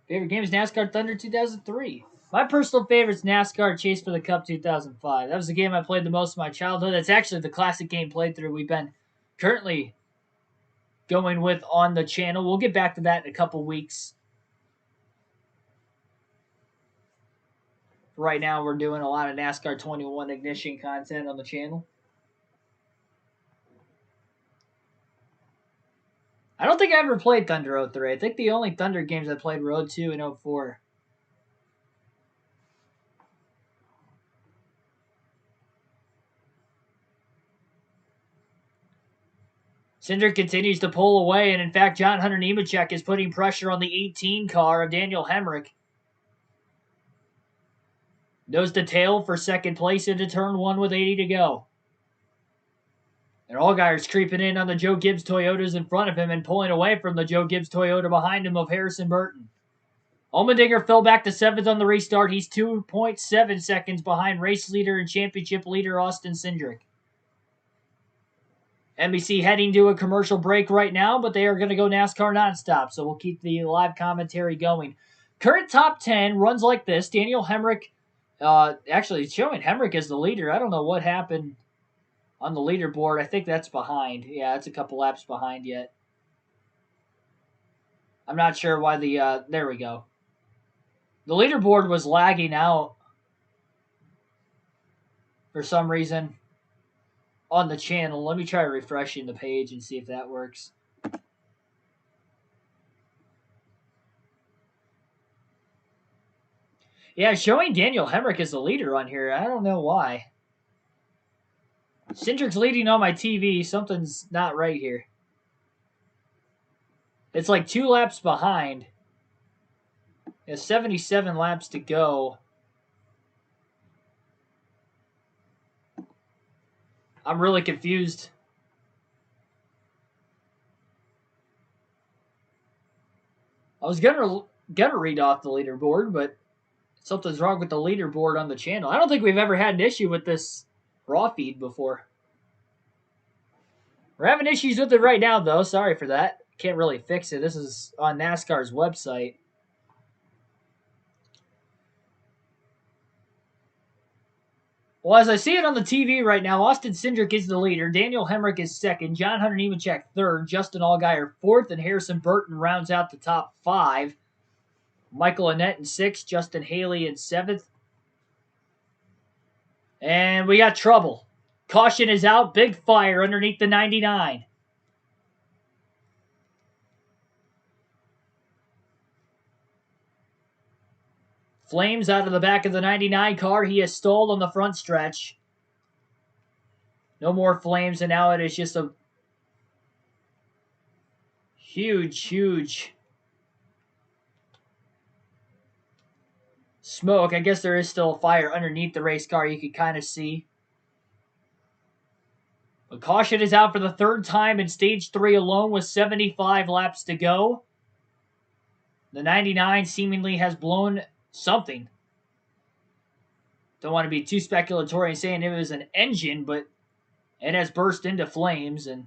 Favorite game is NASCAR Thunder 2003. My personal favorite is NASCAR Chase for the Cup 2005. That was the game I played the most in my childhood. That's actually the classic game playthrough we've been currently going with on the channel. We'll get back to that in a couple weeks. Right now, we're doing a lot of NASCAR 21 Ignition content on the channel. I don't think I ever played Thunder 03. I think the only Thunder games I played were 02 and 04. Cindric continues to pull away, and in fact, John Hunter Nemechek is putting pressure on the 18 car of Daniel Hemrick. Nose to tail for second place into turn 1 with 80 to go. And Allgaier's creeping in on the Joe Gibbs Toyotas in front of him and pulling away from the Joe Gibbs Toyota behind him of Harrison Burton. Allmendinger fell back to 7th on the restart. He's 2.7 seconds behind race leader and championship leader Austin Cindric. NBC heading to a commercial break right now, but they are going to go NASCAR nonstop, so we'll keep the live commentary going. Current top 10 runs like this. Daniel Hemrick, actually it's showing Hemrick as the leader. I don't know what happened on the leaderboard. I think that's behind. Yeah, it's a couple laps behind yet. I'm not sure why the, there we go. The leaderboard was lagging out for some reason on the channel. Let me try refreshing the page and see if that works. Yeah, showing Daniel Hemrick as the leader on here. I don't know why. Cindric's leading on my TV. Something's not right here. It's like 2 laps behind. There's 77 laps to go. I'm really confused. I was gonna read off the leaderboard, but something's wrong with the leaderboard on the channel. I don't think we've ever had an issue with this raw feed before. We're having issues with it right now, though. Sorry for that. Can't really fix it. This is on NASCAR's website. Well, as I see it on the TV right now, Austin Cindric is the leader. Daniel Hemrick is second. John Hunter Nemechek third. Justin Allgaier fourth. And Harrison Burton rounds out the top 5. Michael Annett in 6th. Justin Haley in 7th. And we got trouble. Caution is out. Big fire underneath the 99. Flames out of the back of the 99 car. He has stalled on the front stretch. No more flames, and now it is just a huge smoke. I guess there is still a fire underneath the race car. You can kind of see. But caution is out for the 3rd time in Stage 3 alone with 75 laps to go. The 99 seemingly has blown something. Don't want to be too speculatory in saying it was an engine, but it has burst into flames, and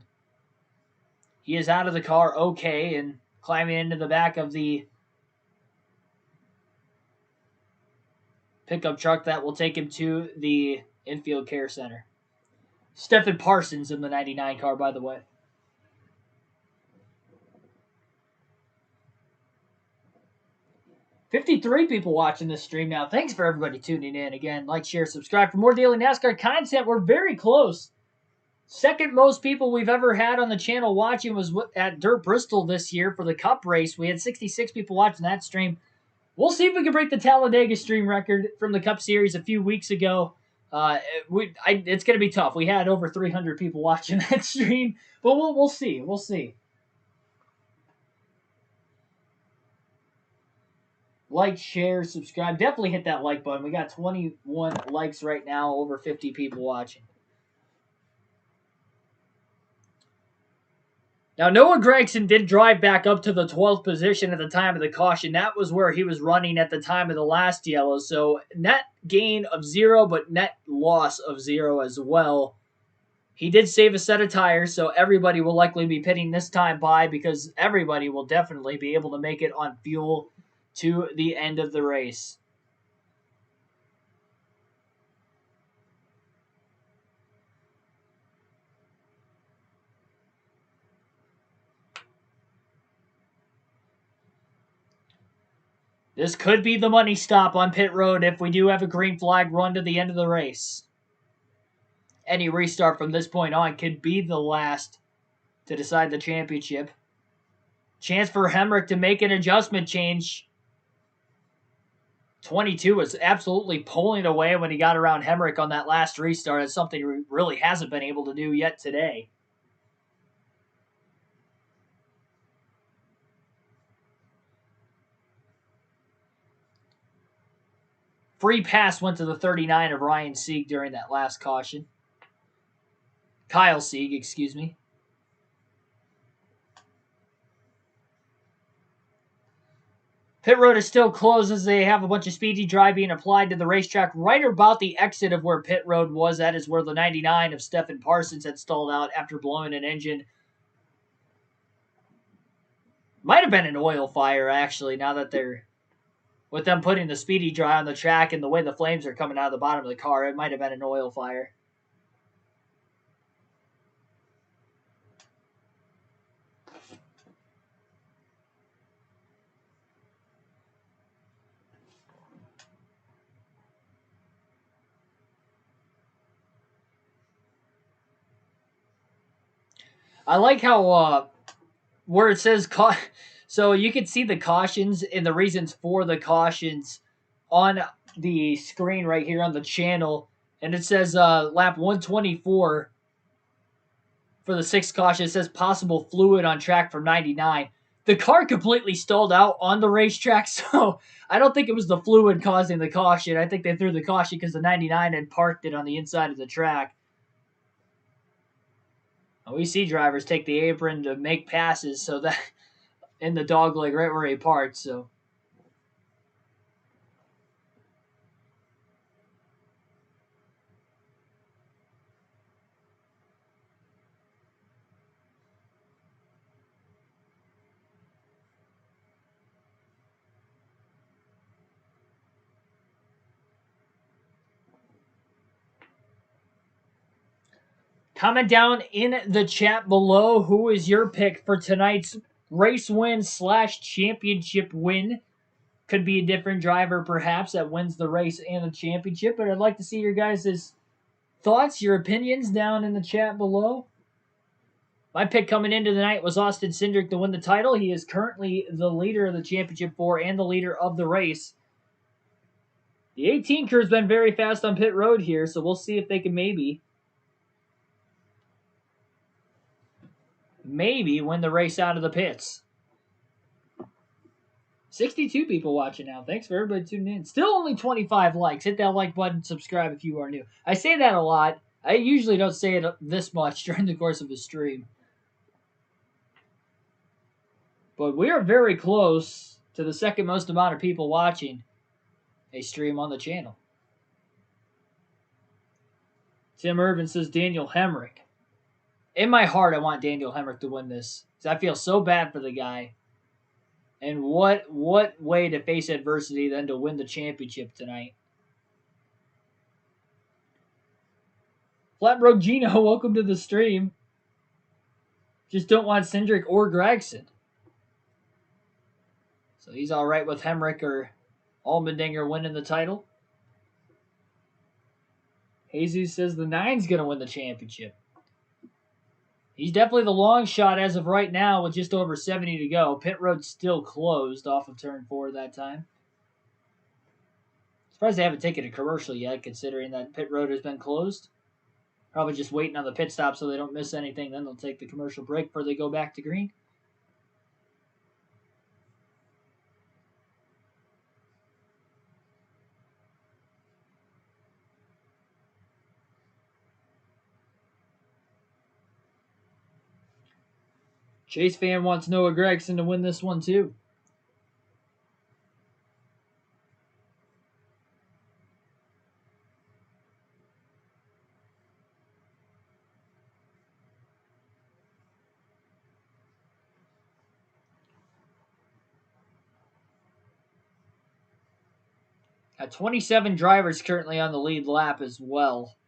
he is out of the car okay and climbing into the back of the pickup truck that will take him to the infield care center. Stephen Parsons in the 99 car, by the way. $53 people watching this stream now. Thanks for everybody tuning in. Again, like, share, subscribe for more daily NASCAR content. We're very close. Second most people we've ever had on the channel watching was at Dirt Bristol this year for the Cup race. We had 66 people watching that stream. We'll see if we can break the Talladega stream record from the Cup Series a few weeks ago. It's going to be tough. We had over 300 people watching that stream, but we'll see. We'll see. Like, share, subscribe. Definitely hit that like button. We got 21 likes right now, over 50 people watching. Now, Noah Gragson did drive back up to the 12th position at the time of the caution. That was where he was running at the time of the last yellow. So, net gain of 0, but net loss of 0 as well. He did save a set of tires, so everybody will likely be pitting this time by because everybody will definitely be able to make it on fuel to the end of the race. This could be the money stop on pit road if we do have a green flag run to the end of the race. Any restart from this point on could be the last to decide the championship. Chance for Hemrick to make an adjustment change. 22 was absolutely pulling away when he got around Hemrick on that last restart. It's something he really hasn't been able to do yet today. Free pass went to the 39 of Ryan Sieg during that last caution. Kyle Sieg, excuse me. Pit road is still closed as they have a bunch of speedy dry being applied to the racetrack right about the exit of where pit road was. That is where the 99 of Stephen Parsons had stalled out after blowing an engine. Might have been an oil fire, actually, now that they're... With them putting the speedy dry on the track and the way the flames are coming out of the bottom of the car, it might have been an oil fire. I like how where it says so you can see the cautions and the reasons for the cautions on the screen right here on the channel, and it says lap 124 for the sixth caution. It says possible fluid on track for 99. The car completely stalled out on the racetrack, so I don't think it was the fluid causing the caution. I think they threw the caution because the 99 had parked it on the inside of the track. We see drivers take the apron to make passes, so that in the dog leg right where he parked. So comment down in the chat below, who is your pick for tonight's race win / championship win? Could be a different driver, perhaps, that wins the race and the championship. But I'd like to see your guys' thoughts, your opinions down in the chat below. My pick coming into the night was Austin Cindric to win the title. He is currently the leader of the Championship 4 and the leader of the race. The 18 crew has been very fast on pit road here, so we'll see if they can maybe win the race out of the pits. 62 people watching now. Thanks for everybody tuning in. Still only 25 likes. Hit that like button, subscribe if you are new. I say that a lot. I usually don't say it this much during the course of a stream. But we are very close to the second most amount of people watching a stream on the channel. Tim Irvin says Daniel Hemrick. In my heart, I want Daniel Hemrick to win this, because I feel so bad for the guy. And what way to face adversity than to win the championship tonight. Flatbroke Gino, welcome to the stream. Just don't want Cindric or Gregson. So he's all right with Hemrick or Allmendinger winning the title. Jesus says the 9's going to win the championship. He's definitely the long shot as of right now with just over 70 to go. Pit road's still closed off of turn 4 that time. Surprised they haven't taken a commercial yet, considering that pit road has been closed. Probably just waiting on the pit stop so they don't miss anything. Then they'll take the commercial break before they go back to green. Chase fan wants Noah Gragson to win this one too. Got 27 drivers currently on the lead lap as well.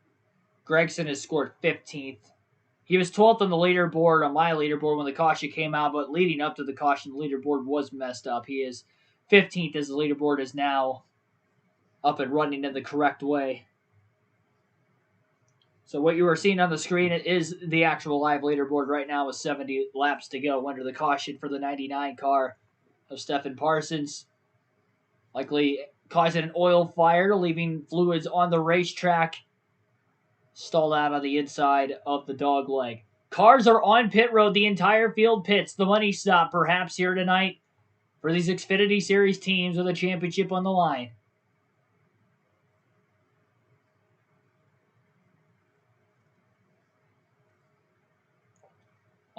Gragson has scored 15th. He was 12th on the leaderboard, on my leaderboard, when the caution came out, but leading up to the caution, the leaderboard was messed up. He is 15th as the leaderboard is now up and running in the correct way. So what you are seeing on the screen is the actual live leaderboard right now with 70 laps to go under the caution for the 99 car of Stephen Parsons. Likely causing an oil fire, leaving fluids on the racetrack. Stalled out on the inside of the dog leg. Cars are on pit road. The entire field pits. The money stop perhaps here tonight for these Xfinity Series teams with a championship on the line.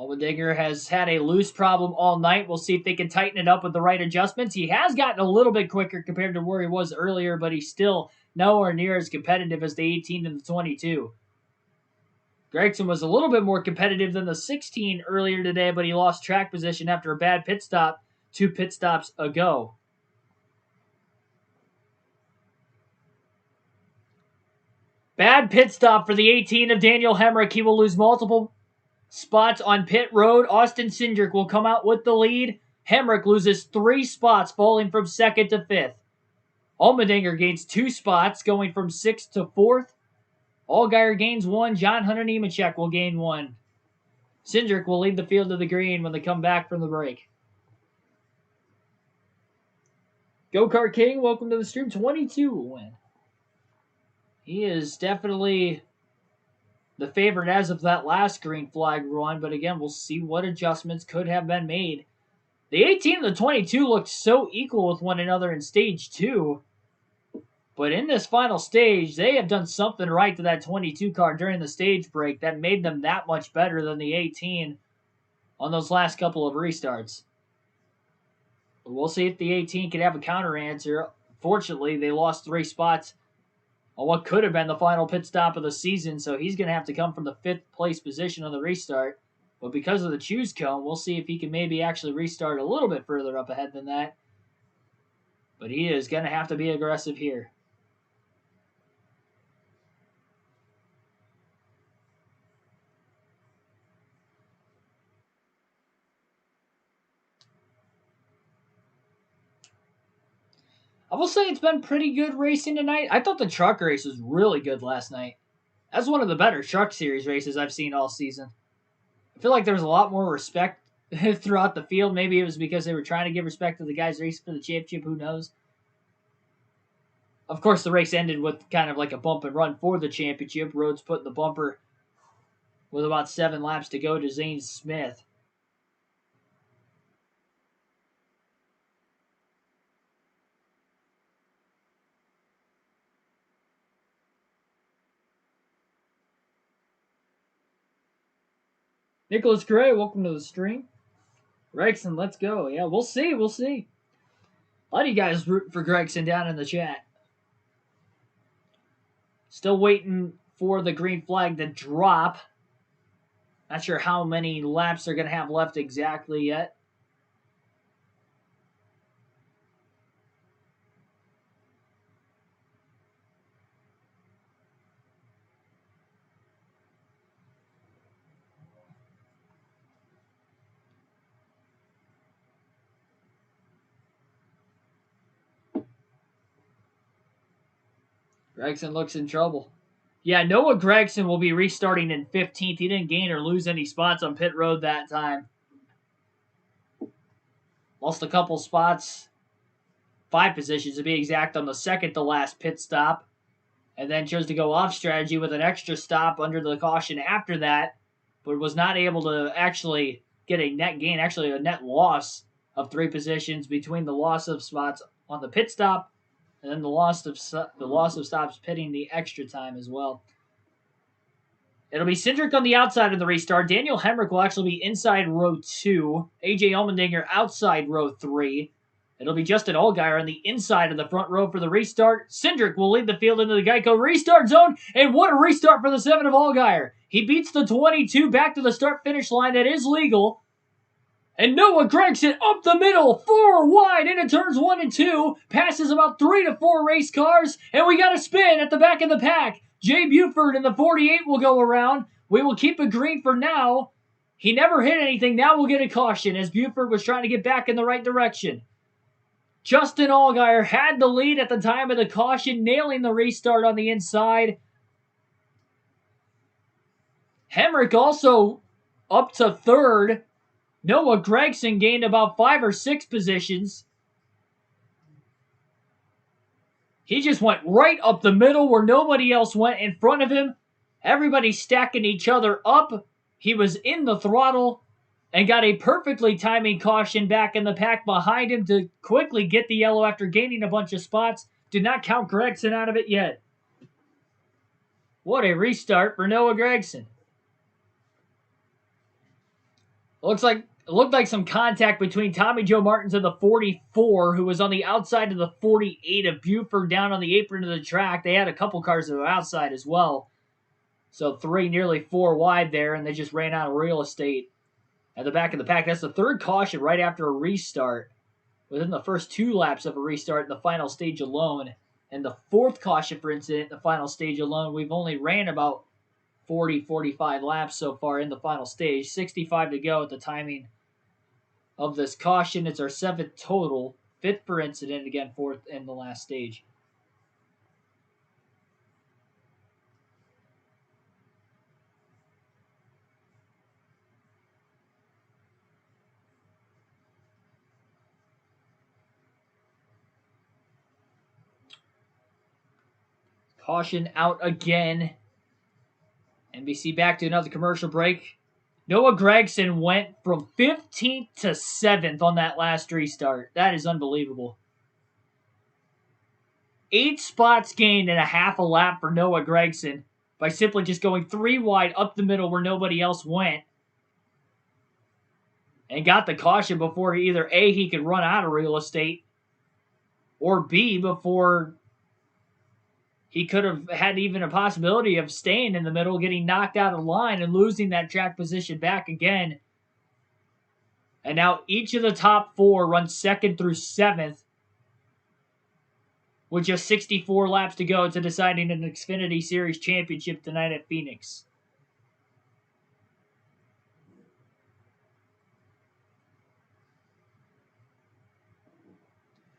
Allmendinger has had a loose problem all night. We'll see if they can tighten it up with the right adjustments. He has gotten a little bit quicker compared to where he was earlier, but he's still nowhere near as competitive as the 18 and the 22. Gragson was a little bit more competitive than the 16 earlier today, but he lost track position after a bad pit stop 2 pit stops ago. Bad pit stop for the 18 of Daniel Hemrick. He will lose multiple spots on pit road. Austin Cindric will come out with the lead. Hemrick loses 3 spots, falling from 2nd to 5th. Allmendinger gains 2 spots, going from 6th to 4th. Allgaier gains 1. John Hunter Nemechek will gain 1. Cindric will lead the field to the green when they come back from the break. Go-Kart King, welcome to the stream. 22 will win. He is definitely the favorite as of that last green flag run, but again, we'll see what adjustments could have been made. The 18 and the 22 looked so equal with one another in stage 2, but in this final stage, they have done something right to that 22 car during the stage break that made them that much better than the 18 on those last couple of restarts. But we'll see if the 18 can have a counter answer. Fortunately, they lost 3 spots on what could have been the final pit stop of the season, so he's going to have to come from the 5th place position on the restart. But because of the choose cone, we'll see if he can maybe actually restart a little bit further up ahead than that. But he is going to have to be aggressive here. I will say it's been pretty good racing tonight. I thought the truck race was really good last night. That's one of the better truck series races I've seen all season. I feel like there was a lot more respect throughout the field. Maybe it was because they were trying to give respect to the guys racing for the championship. Who knows? Of course, the race ended with kind of like a bump and run for the championship. Rhodes put in the bumper with about 7 laps to go to Zane Smith. Nicholas Gray, welcome to the stream. Gregson, let's go. Yeah, we'll see. We'll see. A lot of you guys root for Gregson down in the chat. Still waiting for the green flag to drop. Not sure how many laps they're going to have left exactly yet. Gregson looks in trouble. Yeah, Noah Gregson will be restarting in 15th. He didn't gain or lose any spots on pit road that time. Lost a couple spots, 5 positions to be exact, on the second to last pit stop. And then chose to go off strategy with an extra stop under the caution after that, but was not able to actually get a net gain, actually a net loss of 3 positions between the loss of spots on the pit stop and then the loss of stops pitting the extra time as well. It'll be Cindric on the outside of the restart. Daniel Hemrick will actually be inside row 2. AJ Allmendinger outside row 3. It'll be Justin Allgaier on the inside of the front row for the restart. Cindric will lead the field into the Geico restart zone. And what a restart for the 7 of Allgaier. He beats the 22 back to the start-finish line. That is legal. And Noah Gregson up the middle, 4 wide into turns 1 and 2. Passes about 3 to 4 race cars. And we got a spin at the back of the pack. Jay Buford in the 48 will go around. We will keep it green for now. He never hit anything. Now we'll get a caution as Buford was trying to get back in the right direction. Justin Allgaier had the lead at the time of the caution, nailing the restart on the inside. Hemrick also up to 3rd. Noah Gregson gained about 5 or 6 positions. He just went right up the middle where nobody else went in front of him. Everybody stacking each other up. He was in the throttle and got a perfectly timing caution back in the pack behind him to quickly get the yellow after gaining a bunch of spots. Did not count Gregson out of it yet. What a restart for Noah Gregson. It looked like some contact between Tommy Joe Martins and the 44, who was on the outside of the 48 of Buford down on the apron of the track. They had a couple cars that were outside as well. So 3, nearly 4 wide there, and they just ran out of real estate at the back of the pack. That's the third caution right after a restart, within the first 2 laps of a restart in the final stage alone. And the fourth caution for incident in the final stage alone. We've only ran about 40, 45 laps so far in the final stage. 65 to go at the timing of this caution. It's our 7th total, 5th per incident, again 4th in the last stage. Caution out again. NBC back to another commercial break. Noah Gragson went from 15th to 7th on that last restart. That is unbelievable. 8 spots gained in a half a lap for Noah Gragson by simply just going 3 wide up the middle where nobody else went. And got the caution before either A, he could run out of real estate, or B, before he could have had even a possibility of staying in the middle, getting knocked out of line, and losing that track position back again. And now each of the top 4 runs 2nd through 7th, with just 64 laps to go to deciding an Xfinity Series championship tonight at Phoenix.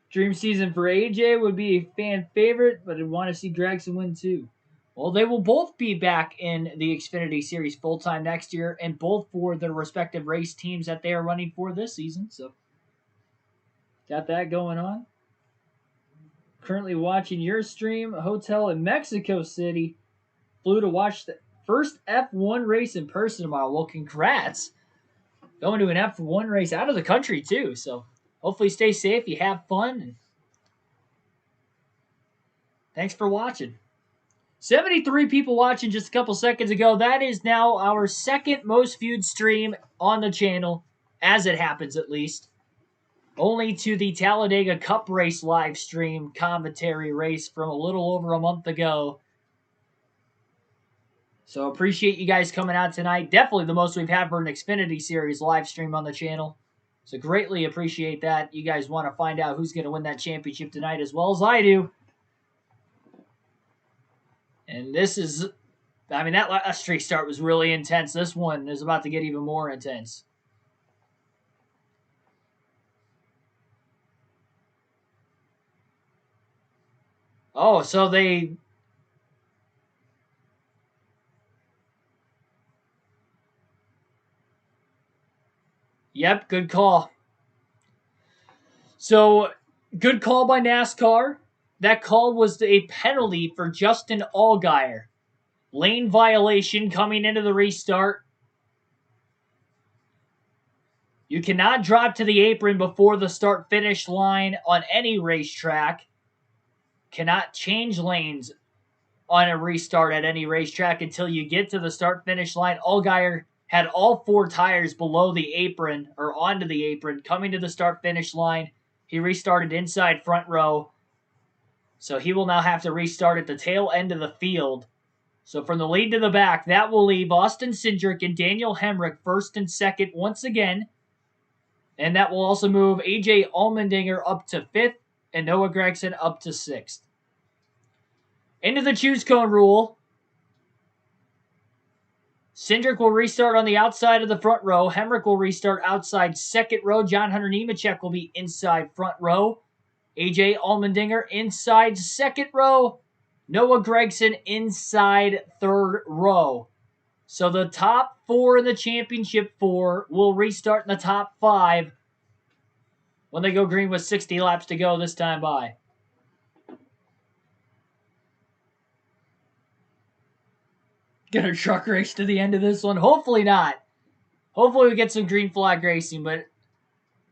Dream season for AJ would be a fan favorite, but I'd want to see Gragson win too. Well, they will both be back in the Xfinity Series full-time next year, and both for their respective race teams that they are running for this season. So, got that going on. Currently watching your stream. A hotel in Mexico City. Flew to watch the first F1 race in person tomorrow. Well, congrats. Going to an F1 race out of the country, too. So, hopefully stay safe, you have fun, and thanks for watching. 73 people watching just a couple seconds ago. That is now our 2nd most viewed stream on the channel, as it happens at least. Only to the Talladega Cup race live stream commentary race from a little over a month ago. So appreciate you guys coming out tonight. Definitely the most we've had for an Xfinity Series live stream on the channel. So greatly appreciate that. You guys want to find out who's going to win that championship tonight as well as I do. And this is, I mean, that last restart was really intense. This one is about to get even more intense. Oh, so they... Yep, good call. So, good call by NASCAR. That call was a penalty for Justin Allgaier. Lane violation coming into the restart. You cannot drop to the apron before the start-finish line on any racetrack. Cannot change lanes on a restart at any racetrack until you get to the start-finish line. Allgaier had all 4 tires below the apron, or onto the apron, coming to the start-finish line. He restarted inside front row. So he will now have to restart at the tail end of the field. So from the lead to the back, that will leave Austin Cindric and Daniel Hemrick 1st and 2nd once again. And that will also move AJ Allmendinger up to 5th and Noah Gragson up to 6th. Into the choose cone rule. Cindric will restart on the outside of the front row. Hemrick will restart outside 2nd row. John Hunter Nemechek will be inside front row. AJ Allmendinger inside 2nd row. Noah Gragson inside 3rd row. So the top 4 in the championship 4 will restart in the top 5 when they go green with 60 laps to go this time by. Gonna truck race to the end of this one? Hopefully not. Hopefully we get some green flag racing, but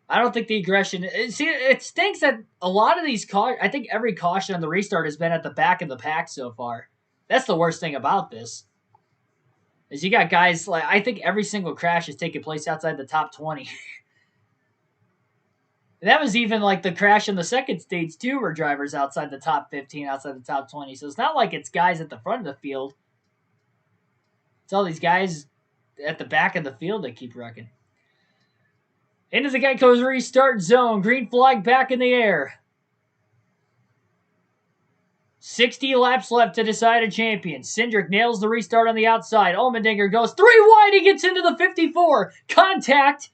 I don't think the aggression... See, it stinks that a lot of these cars... I think every caution on the restart has been at the back of the pack so far. That's the worst thing about this. is you got guys like, I think every single crash is taking place outside the top 20. That was even like the crash in the second stage too, where drivers outside the top 15, outside the top 20. So it's not like it's guys at the front of the field. It's all these guys at the back of the field that keep wrecking. Into the Geico's restart zone. Green flag back in the air. 60 laps left to decide a champion. Cindric nails the restart on the outside. Allmendinger goes 3 wide. He gets into the 54. Contact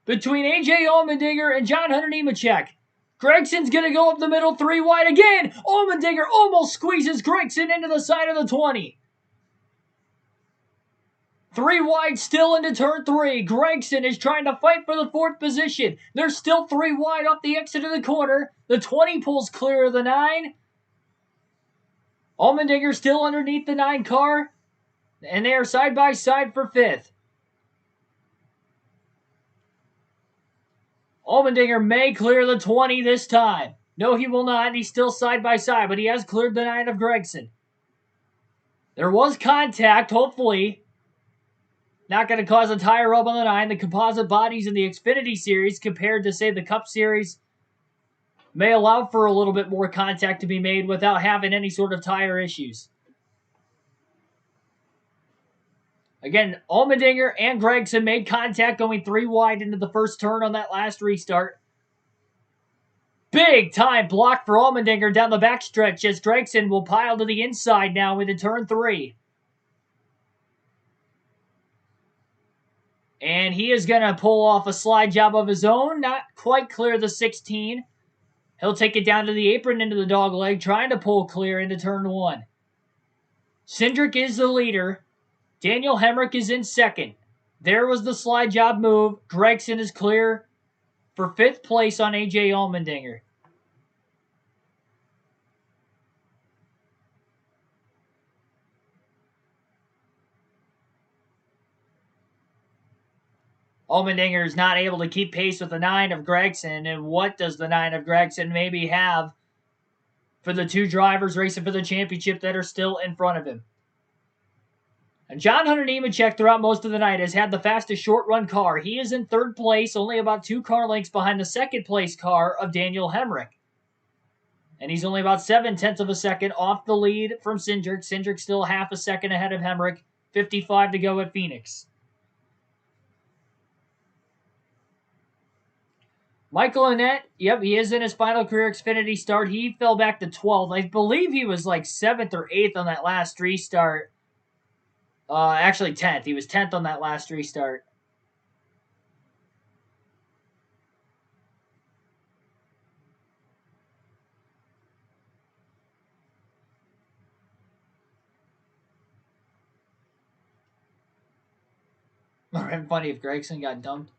between A.J. Allmendinger and John Hunter Nemechek. Gregson's going to go up the middle 3 wide again. Allmendinger almost squeezes Gregson into the side of the 20. 3 wide still into turn 3. Gregson is trying to fight for the 4th position. They're still 3 wide off the exit of the corner. The 20 pulls clear of the 9. Allmendinger still underneath the 9 car. And they are side by side for 5th. Allmendinger may clear the 20 this time. No, he will not. He's still side by side, but he has cleared the 9 of Gregson. There was contact, hopefully. Not going to cause a tire rub on the 9. The composite bodies in the Xfinity series compared to, say, the Cup series may allow for a little bit more contact to be made without having any sort of tire issues. Again, Allmendinger and Gregson made contact going 3 wide into the first turn on that last restart. Big time block for Allmendinger down the backstretch as Gregson will pile to the inside now into turn 3. And he is going to pull off a slide job of his own, not quite clear the 16. He'll take it down to the apron into the dog leg, trying to pull clear into turn 1. Cindric is the leader. Daniel Hemric is in second. There was the slide job move. Gregson is clear for 5th place on A.J. Allmendinger. Allmendinger is not able to keep pace with the 9 of Gregson. And what does the 9 of Gregson maybe have for the 2 drivers racing for the championship that are still in front of him? And John Hunter Nemechek throughout most of the night has had the fastest short-run car. He is in 3rd place, only about 2 car lengths behind the 2nd place car of Daniel Hemric. And he's only about 7/10 of a second off the lead from Cindric. Cindric still half a second ahead of Hemric. 55 to go at Phoenix. Michael Annett, yep, he is in his final career Xfinity start. He fell back to 12th. I believe he was like 7th or 8th on that last restart. Actually 10th. He was 10th on that last restart. It would have been funny if Gregson got dumped.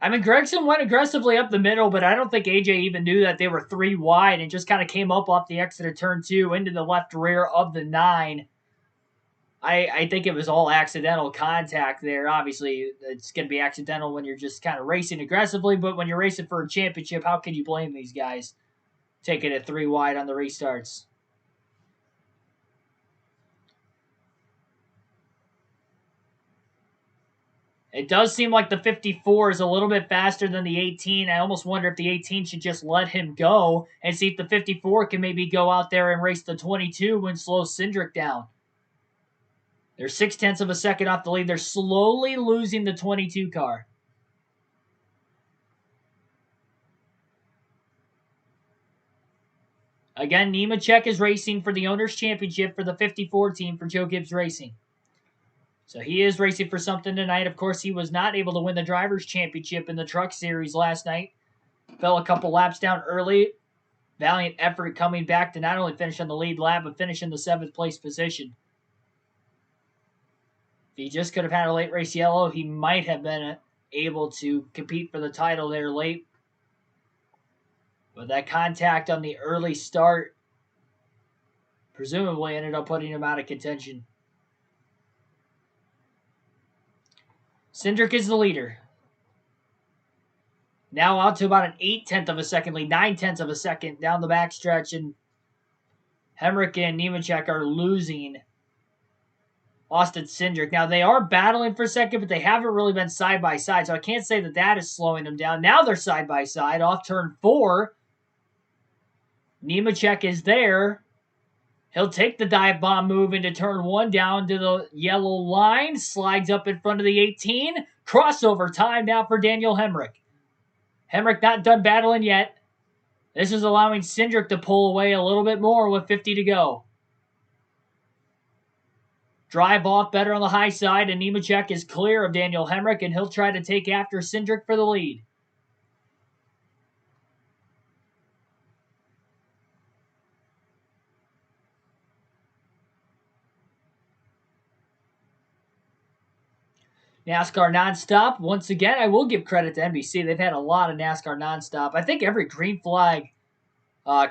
I mean, Gregson went aggressively up the middle, but I don't think AJ even knew that they were 3 wide and just kind of came up off the exit of turn 2 into the left rear of the 9. I think it was all accidental contact there. Obviously, it's going to be accidental when you're just kind of racing aggressively, but when you're racing for a championship, how can you blame these guys taking it 3 wide on the restarts? It does seem like the 54 is a little bit faster than the 18. I almost wonder if the 18 should just let him go and see if the 54 can maybe go out there and race the 22 and slow Cindric down. They're 0.6 of a second off the lead. They're slowly losing the 22 car. Again, Nemechek is racing for the Owners' Championship for the 54 team for Joe Gibbs Racing. So he is racing for something tonight. Of course, he was not able to win the Drivers' Championship in the Truck Series last night. Fell a couple laps down early. Valiant effort coming back to not only finish on the lead lap, but finish in the 7th place position. If he just could have had a late race yellow, he might have been able to compete for the title there late. But that contact on the early start presumably ended up putting him out of contention. Cindric is the leader. Now out to about an 0.8 of a second lead, 0.9 of a second down the backstretch, and Hemric and Nemechek are losing Austin Cindric. Now, they are battling for second, but they haven't really been side by side, so I can't say that that is slowing them down. Now they're side by side off turn 4. Nemechek is there. He'll take the dive bomb move into turn 1 down to the yellow line. Slides up in front of the 18. Crossover time now for Daniel Hemric. Hemric not done battling yet. This is allowing Cindric to pull away a little bit more with 50 to go. Drive off better on the high side, and Nemechek is clear of Daniel Hemric, and he'll try to take after Cindric for the lead. NASCAR Nonstop. Once again, I will give credit to NBC. They've had a lot of NASCAR Nonstop. I think every green flag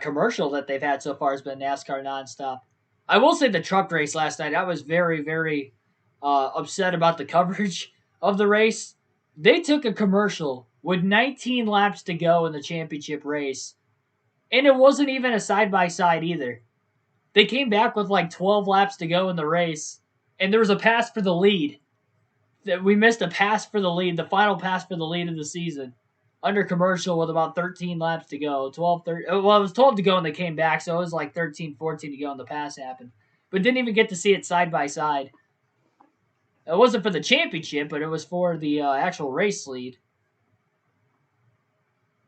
commercial that they've had so far has been NASCAR Nonstop. I will say the truck race last night, I was very, very upset about the coverage of the race. They took a commercial with 19 laps to go in the championship race, and it wasn't even a side-by-side either. They came back with like 12 laps to go in the race, and there was a pass for the lead. We missed a pass for the lead, the final pass for the lead of the season, under commercial with about 13 laps to go. 12, 13, well, it was 12 to go and they came back, so it was like 13, 14 to go and the pass happened. But didn't even get to see it side by side. It wasn't for the championship, but it was for the actual race lead.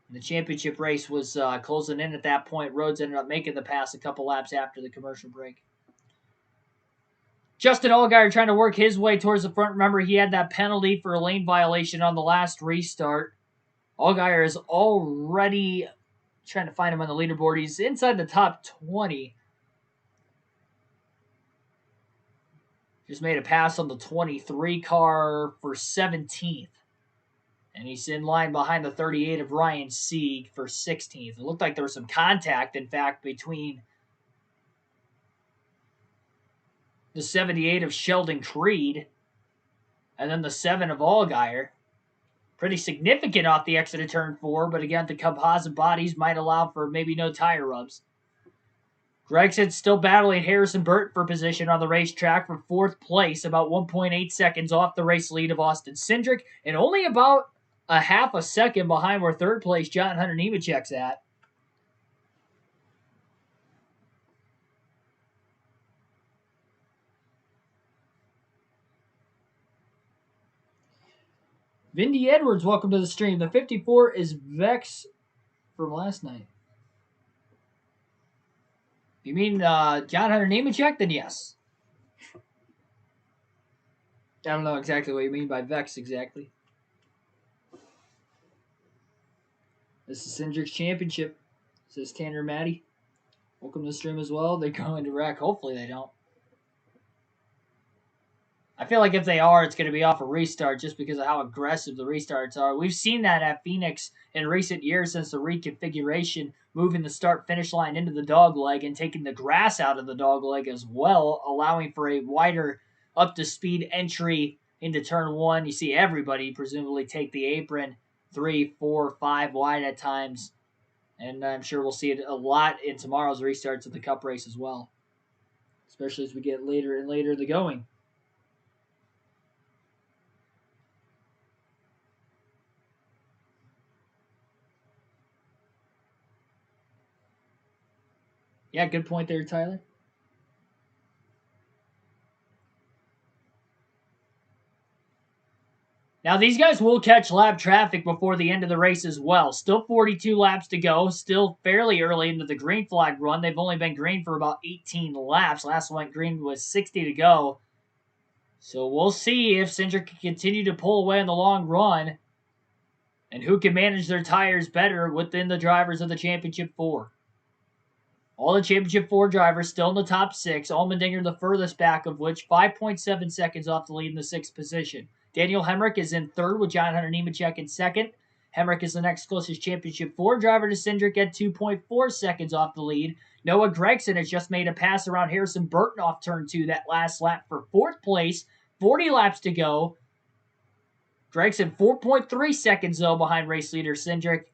And the championship race was closing in at that point. Rhodes ended up making the pass a couple laps after the commercial break. Justin Allgaier trying to work his way towards the front. Remember, he had that penalty for a lane violation on the last restart. Allgaier is already trying to find him on the leaderboard. He's inside the top 20. Just made a pass on the 23 car for 17th. And he's in line behind the 38 of Ryan Sieg for 16th. It looked like there was some contact, in fact, between the 78 of Sheldon Creed and then the 7 of Allgaier. Pretty significant off the exit of turn 4, but again, the composite bodies might allow for maybe no tire rubs. Gregson's still battling Harrison Burton for position on the racetrack for 4th place, about 1.8 seconds off the race lead of Austin Cindric, and only about a half a second behind where 3rd place John Hunter Nemechek's at. Vindy Edwards, welcome to the stream. The 54 is Vex from last night. You mean John Hunter Nemechek? Then yes. I don't know exactly what you mean by Vex exactly. This is Cindric's championship, says Tanner Matty. Welcome to the stream as well. They go into wreck. Hopefully they don't. I feel like if they are, it's going to be off a restart just because of how aggressive the restarts are. We've seen that at Phoenix in recent years since the reconfiguration, moving the start-finish line into the dogleg and taking the grass out of the dogleg as well, allowing for a wider up-to-speed entry into turn 1. You see everybody presumably take the apron 3, 4, 5 wide at times. And I'm sure we'll see it a lot in tomorrow's restarts of the Cup race as well, especially as we get later and later in the going. Yeah, good point there, Tyler. Now, these guys will catch lap traffic before the end of the race as well. Still 42 laps to go. Still fairly early into the green flag run. They've only been green for about 18 laps. Last one green was 60 to go. So we'll see if Cindric can continue to pull away in the long run and who can manage their tires better within the drivers of the Championship 4. All the Championship 4 drivers still in the top 6. Allmendinger the furthest back of which, 5.7 seconds off the lead in the 6th position. Daniel Hemric is in 3rd with John Hunter Nemechek in 2nd. Hemric is the next closest Championship 4 driver to Cindric at 2.4 seconds off the lead. Noah Gragson has just made a pass around Harrison Burton off turn 2 that last lap for 4th place. 40 laps to go. Gragson 4.3 seconds though behind race leader Cindric.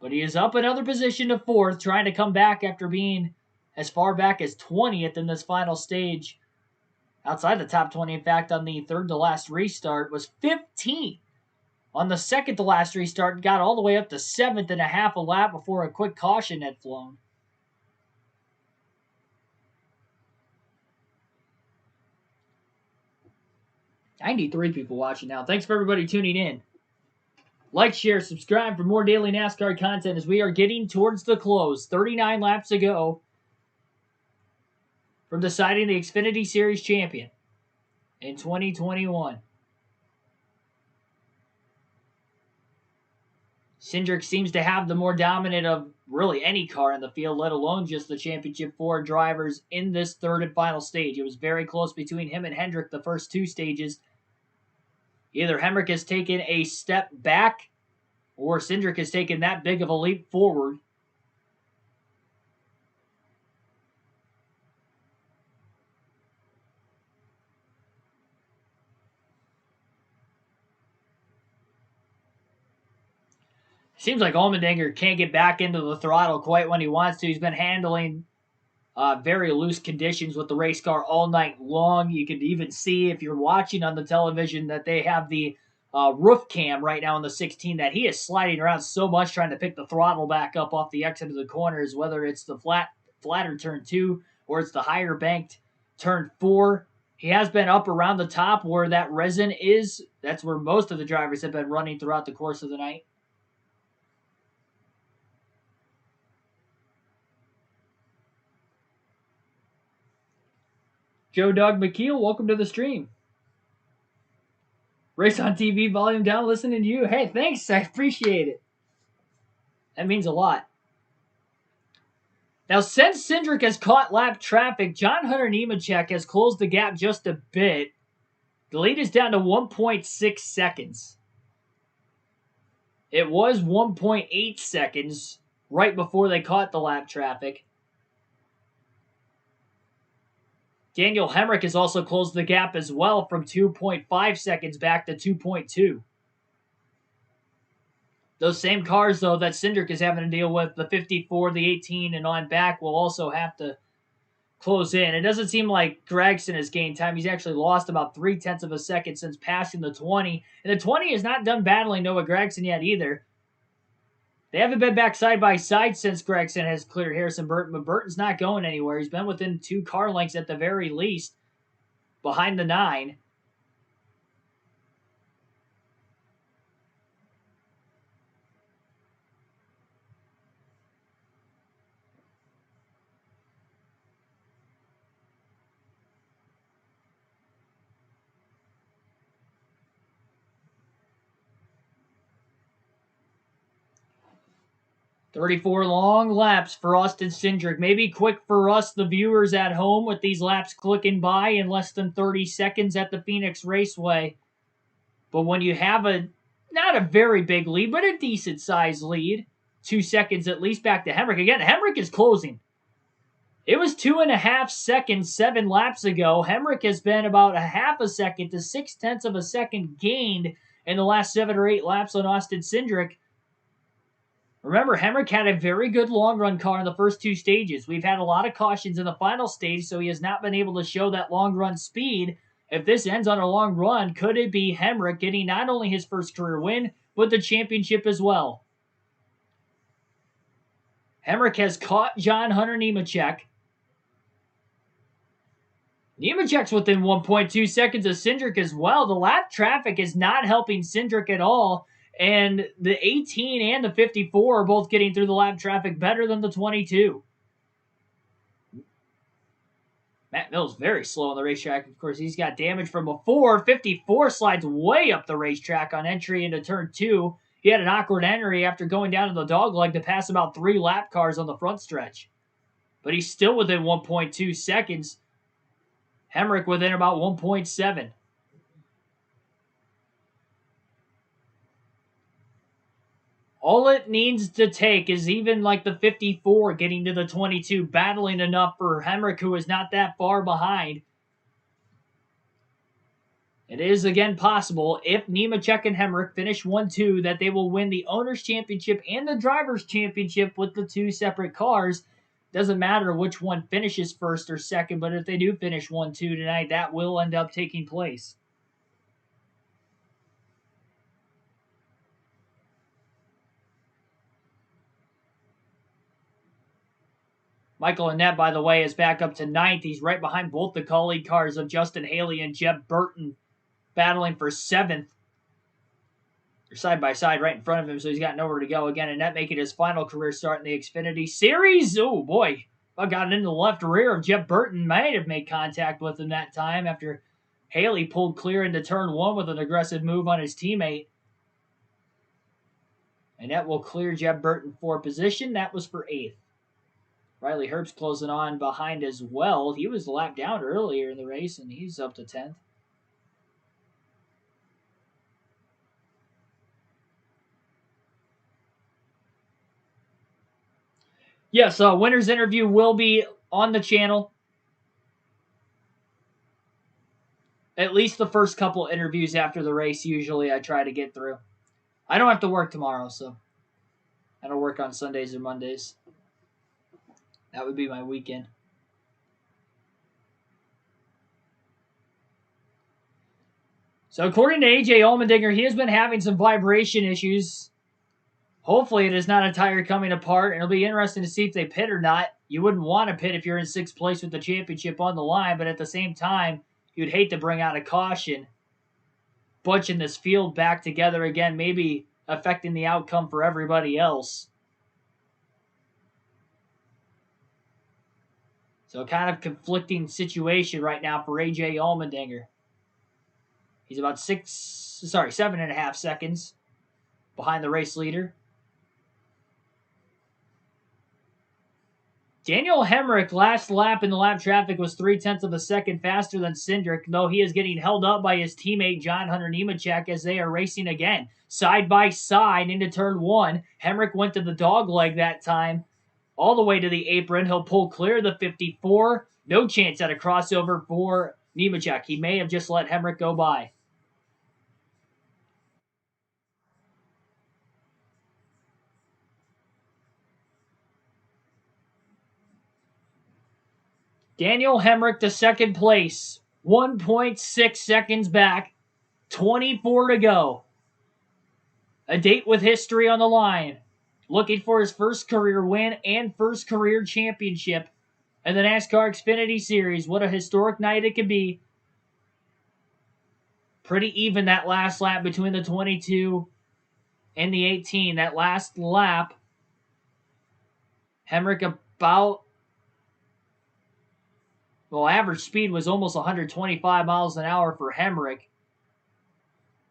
But he is up another position to 4th, trying to come back after being as far back as 20th in this final stage outside the top 20. In fact, on the third to last restart was 15th. On the second to last restart, got all the way up to 7th and a half a lap before a quick caution had flown. '93 people watching now. Thanks for everybody tuning in. Like, share, subscribe for more daily NASCAR content as we are getting towards the close. 39 laps to go from deciding the Xfinity Series champion in 2021. Cindric seems to have the more dominant of really any car in the field, let alone just the Championship 4 drivers in this third and final stage. It was very close between him and Hendrick the first two stages. Either Hendrick has taken a step back or Cindric has taken that big of a leap forward. Seems like Allmendinger can't get back into the throttle quite when he wants to. He's been handling very loose conditions with the race car all night long. You can even see if you're watching on the television that they have the roof cam right now in the 16 that he is sliding around so much trying to pick the throttle back up off the exit of the corners, whether it's the flatter turn 2 or it's the higher banked turn 4. He has been up around the top where that resin is. That's where most of the drivers have been running throughout the course of the night. Joe Doug McKeel, welcome to the stream. Race on TV, volume down, listening to you. Hey, thanks. I appreciate it. That means a lot. Now, since Cindric has caught lap traffic, John Hunter Nemechek has closed the gap just a bit. The lead is down to 1.6 seconds. It was 1.8 seconds right before they caught the lap traffic. Daniel Hemrick has also closed the gap as well from 2.5 seconds back to 2.2. Those same cars, though, that Cindric is having to deal with, the 54, the 18, and on back, will also have to close in. It doesn't seem like Gragson has gained time. He's actually lost about 0.3 of a second since passing the 20. And the 20 is not done battling Noah Gragson yet either. They haven't been back side by side since Gragson has cleared Harrison Burton, but Burton's not going anywhere. He's been within 2 car lengths at the very least behind the 9. "34 long laps for Austin Cindric. Maybe quick for us, the viewers at home, with these laps clicking by in less than 30 seconds at the Phoenix Raceway. But when you have not a very big lead, but a decent-sized lead, 2 seconds at least back to Hemrick. Again, Hemrick is closing. It was 2.5 seconds 7 laps ago. Hemrick has been about a half a second to 0.6 of a second gained in the last 7 or 8 laps on Austin Cindric. Remember, Hemrick had a very good long-run car in the first 2 stages. We've had a lot of cautions in the final stage, so he has not been able to show that long-run speed. If this ends on a long run, could it be Hemrick getting not only his first career win, but the championship as well? Hemrick has caught John Hunter Nemechek. Nemechek's within 1.2 seconds of Cindric as well. The lap traffic is not helping Cindric at all. And the 18 and the 54 are both getting through the lap traffic better than the 22. Matt Mills very slow on the racetrack. Of course, he's got damage from before. 54 slides way up the racetrack on entry into turn 2. He had an awkward entry after going down to the dogleg to pass about 3 lap cars on the front stretch. But he's still within 1.2 seconds. Hemrick within about 1.7. All it needs to take is even like the 54 getting to the 22, battling enough for Hemrick, who is not that far behind. It is again possible, if Nemechek and Hemrick finish 1-2, that they will win the Owners' Championship and the Drivers' Championship with the 2 separate cars. Doesn't matter which one finishes first or second, but if they do finish 1-2 tonight, that will end up taking place. Michael Annett, by the way, is back up to 9th. He's right behind both the colleague cars of Justin Haley and Jeb Burton, battling for 7th. They're side by side right in front of him, so he's got nowhere to go. Again, Annett making his final career start in the Xfinity Series. Oh, boy. If I got into the left rear of Jeb Burton, might have made contact with him that time after Haley pulled clear into turn 1 with an aggressive move on his teammate. And that will clear Jeb Burton for position. That was for 8th. Riley Herbst closing on behind as well. He was lapped down earlier in the race, and he's up to 10th. Yes, winner's interview will be on the channel. At least the first couple interviews after the race, usually I try to get through. I don't have to work tomorrow, so I don't work on Sundays or Mondays. That would be my weekend. So according to AJ Allmendinger, he has been having some vibration issues. Hopefully it is not a tire coming apart, and it'll be interesting to see if they pit or not. You wouldn't want to pit if you're in 6th place with the championship on the line, but at the same time, you'd hate to bring out a caution. Bunching this field back together again, maybe affecting the outcome for everybody else. So kind of conflicting situation right now for AJ Allmendinger. He's about 7.5 seconds behind the race leader. Daniel Hemrick, last lap in the lap traffic, was 0.3 of a second faster than Cindric, though he is getting held up by his teammate John Hunter Nemechek as they are racing again. Side by side into turn 1. Hemrick went to the dog leg that time. All the way to the apron. He'll pull clear the 54. No chance at a crossover for Nemechek. He may have just let Hemrick go by. Daniel Hemrick to second place. 1.6 seconds back. 24 to go. A date with history on the line. Looking for his first career win and first career championship in the NASCAR Xfinity Series. What a historic night it could be. Pretty even that last lap between the 22 and the 18. That last lap, Hemrick average speed was almost 125 miles an hour for Hemrick.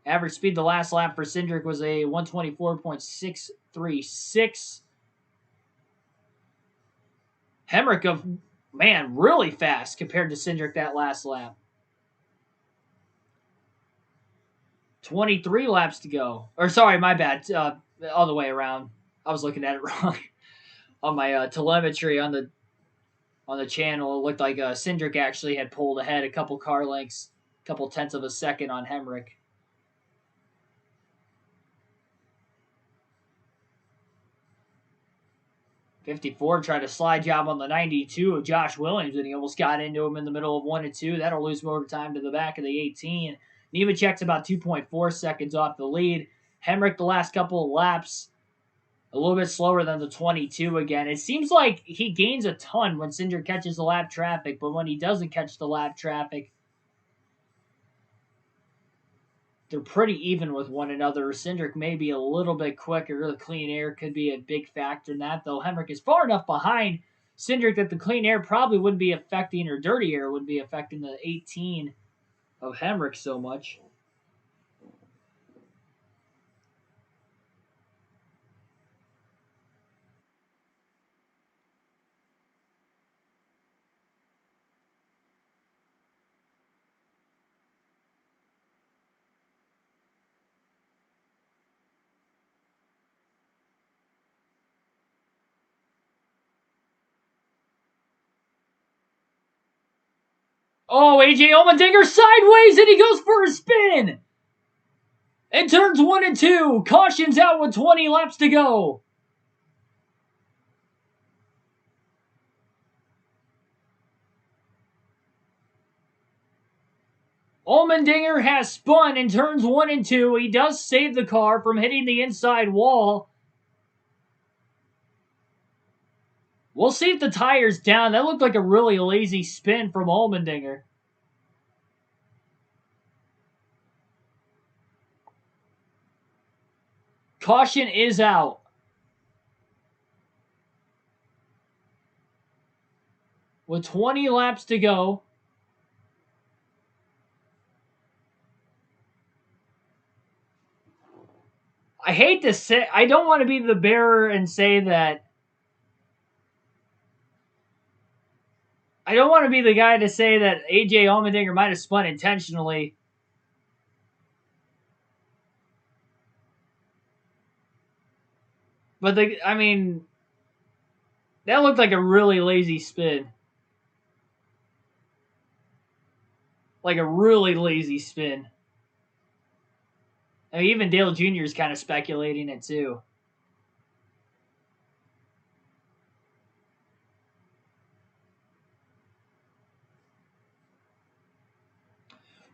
Average speed the last lap for Cindric was a 124.636. Hemrick, really fast compared to Cindric that last lap. 23 laps to go. Or sorry, my bad. All the way around. I was looking at it wrong. On my telemetry on the channel, it looked like Cindric actually had pulled ahead a couple car lengths, a couple tenths of a second on Hemrick. '54 tried a slide job on the 92 of Josh Williams, and he almost got into him in the middle of 1 and 2. That'll lose more time to the back of the 18. Nemechek's about 2.4 seconds off the lead. Hemrick, the last couple of laps, a little bit slower than the 22 again. It seems like he gains a ton when Cindric catches the lap traffic, but when he doesn't catch the lap traffic, they're pretty even with one another. Cindric may be a little bit quicker. The clean air could be a big factor in that, though Hemrick is far enough behind Cindric that the clean air probably wouldn't be affecting, or dirty air would be affecting the 18 of Hemrick so much. Oh, AJ Allmendinger sideways, and he goes for a spin. And turns 1 and 2. Cautions out with 20 laps to go. Allmendinger has spun in turns 1 and 2. He does save the car from hitting the inside wall. We'll see if the tire's down. That looked like a really lazy spin from Allmendinger. Caution is out. With 20 laps to go. I hate to say, I don't want to be the bearer and say that. I don't want to be the guy to say that AJ Allmendinger might have spun intentionally. But, I mean, that looked like a really lazy spin. Like a really lazy spin. I mean, even Dale Jr. is kind of speculating it too.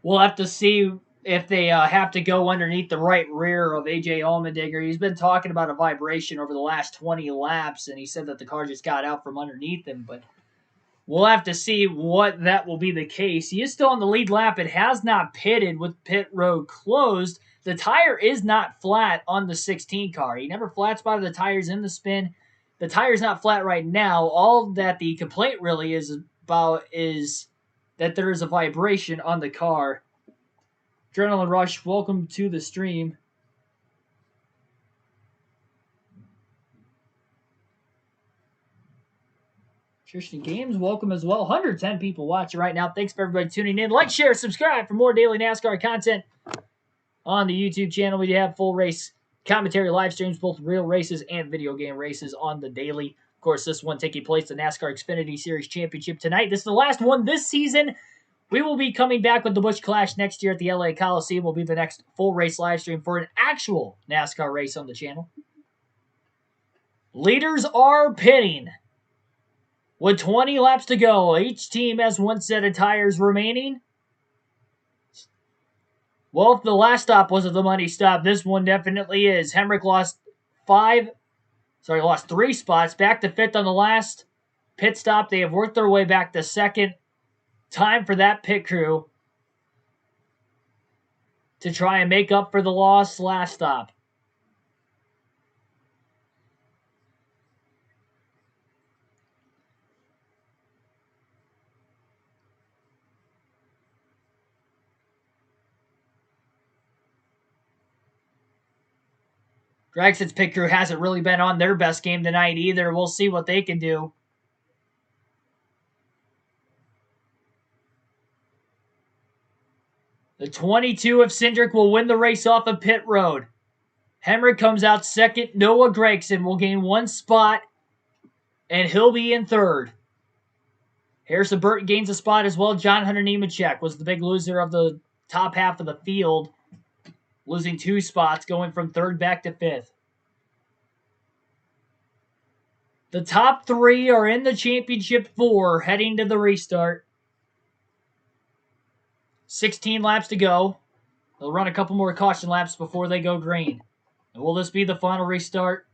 We'll have to see if they have to go underneath the right rear of AJ Allmendinger. He's been talking about a vibration over the last 20 laps, and he said that the car just got out from underneath him, but we'll have to see what that will be the case. He is still on the lead lap. It has not pitted with pit road closed. The tire is not flat on the 16 car. He never flat spotted the tires in the spin. The tire's not flat right now. All that the complaint really is about is that there is a vibration on the car. Adrenaline Rush, welcome to the stream. Tristan Games, welcome as well. 110 people watching right now. Thanks for everybody tuning in. Like, share, subscribe for more daily NASCAR content on the YouTube channel. We have full race commentary live streams, both real races and video game races on the daily. Of course, this one taking place, the NASCAR Xfinity Series Championship tonight. This is the last one this season. We will be coming back with the Busch Clash next year at the LA Coliseum. Will be the next full race live stream for an actual NASCAR race on the channel. Leaders are pitting. With 20 laps to go, each team has one set of tires remaining. Well, if the last stop wasn't the money stop, this one definitely is. Hemrick lost 3 spots, back to 5th on the last pit stop. They have worked their way back to 2nd. Time for that pit crew to try and make up for the loss last stop. Gregson's pit crew hasn't really been on their best game tonight either. We'll see what they can do. The 22 of Cindric will win the race off of pit road. Hemrick comes out 2nd. Noah Gragson will gain 1 spot, and he'll be in 3rd. Harrison Burton gains a spot as well. John Hunter Nemechek was the big loser of the top half of the field, losing 2 spots, going from 3rd back to 5th. The top 3 are in the championship 4 heading to the restart. 16 laps to go. They'll run a couple more caution laps before they go green. And will this be the final restart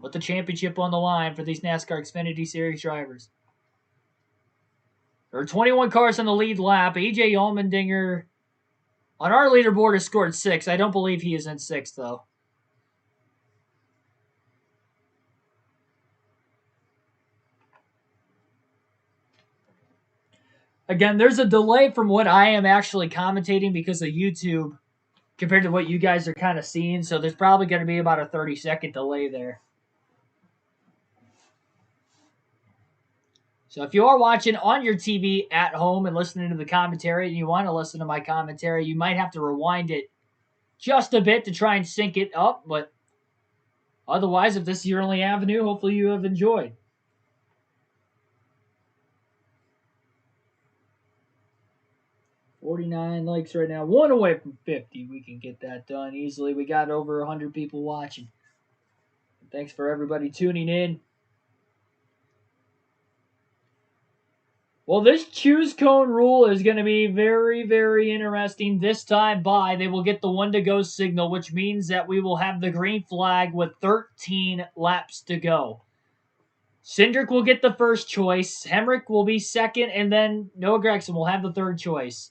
with the championship on the line for these NASCAR Xfinity Series drivers? There are 21 cars on the lead lap. AJ Allmendinger on our leaderboard has scored 6. I don't believe he is in 6th, though. Again, there's a delay from what I am actually commentating because of YouTube compared to what you guys are kind of seeing. So there's probably going to be about a 30-second delay there. So if you are watching on your TV at home and listening to the commentary and you want to listen to my commentary, you might have to rewind it just a bit to try and sync it up. But otherwise, if this is your only avenue, hopefully you have enjoyed. 49 likes right now. 1 away from 50. We can get that done easily. We got over 100 people watching. Thanks for everybody tuning in. Well, this choose cone rule is going to be very, very interesting this time by. They will get the 1 to go signal, which means that we will have the green flag with 13 laps to go. Cindric will get the first choice. Hemrick will be second, and then Noah Gragson will have the third choice.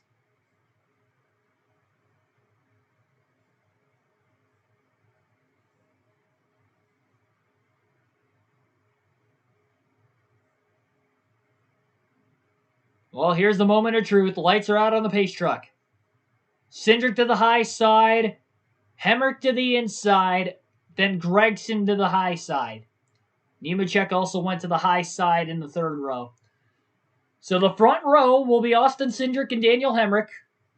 Well, here's the moment of truth. Lights are out on the pace truck. Cindric to the high side, Hemrick to the inside, then Gragson to the high side. Nemechek also went to the high side in the third row. So the front row will be Austin Cindric and Daniel Hemrick.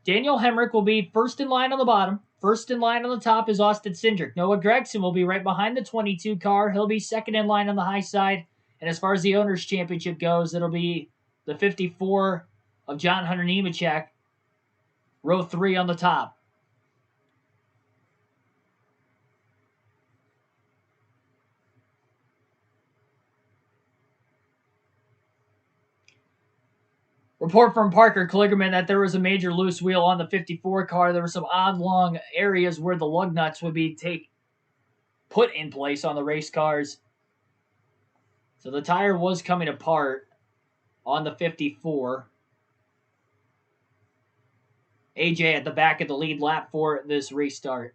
Daniel Hemrick will be first in line on the bottom. First in line on the top is Austin Cindric. Noah Gragson will be right behind the 22 car. He'll be second in line on the high side. And as far as the Owners' Championship goes, it'll be the 54 of John Hunter Nemechek, row 3 on the top. Report from Parker Kligerman that there was a major loose wheel on the 54 car. There were some oblong areas where the lug nuts would be put in place on the race cars. So the tire was coming apart on the 54. AJ at the back of the lead lap for this restart.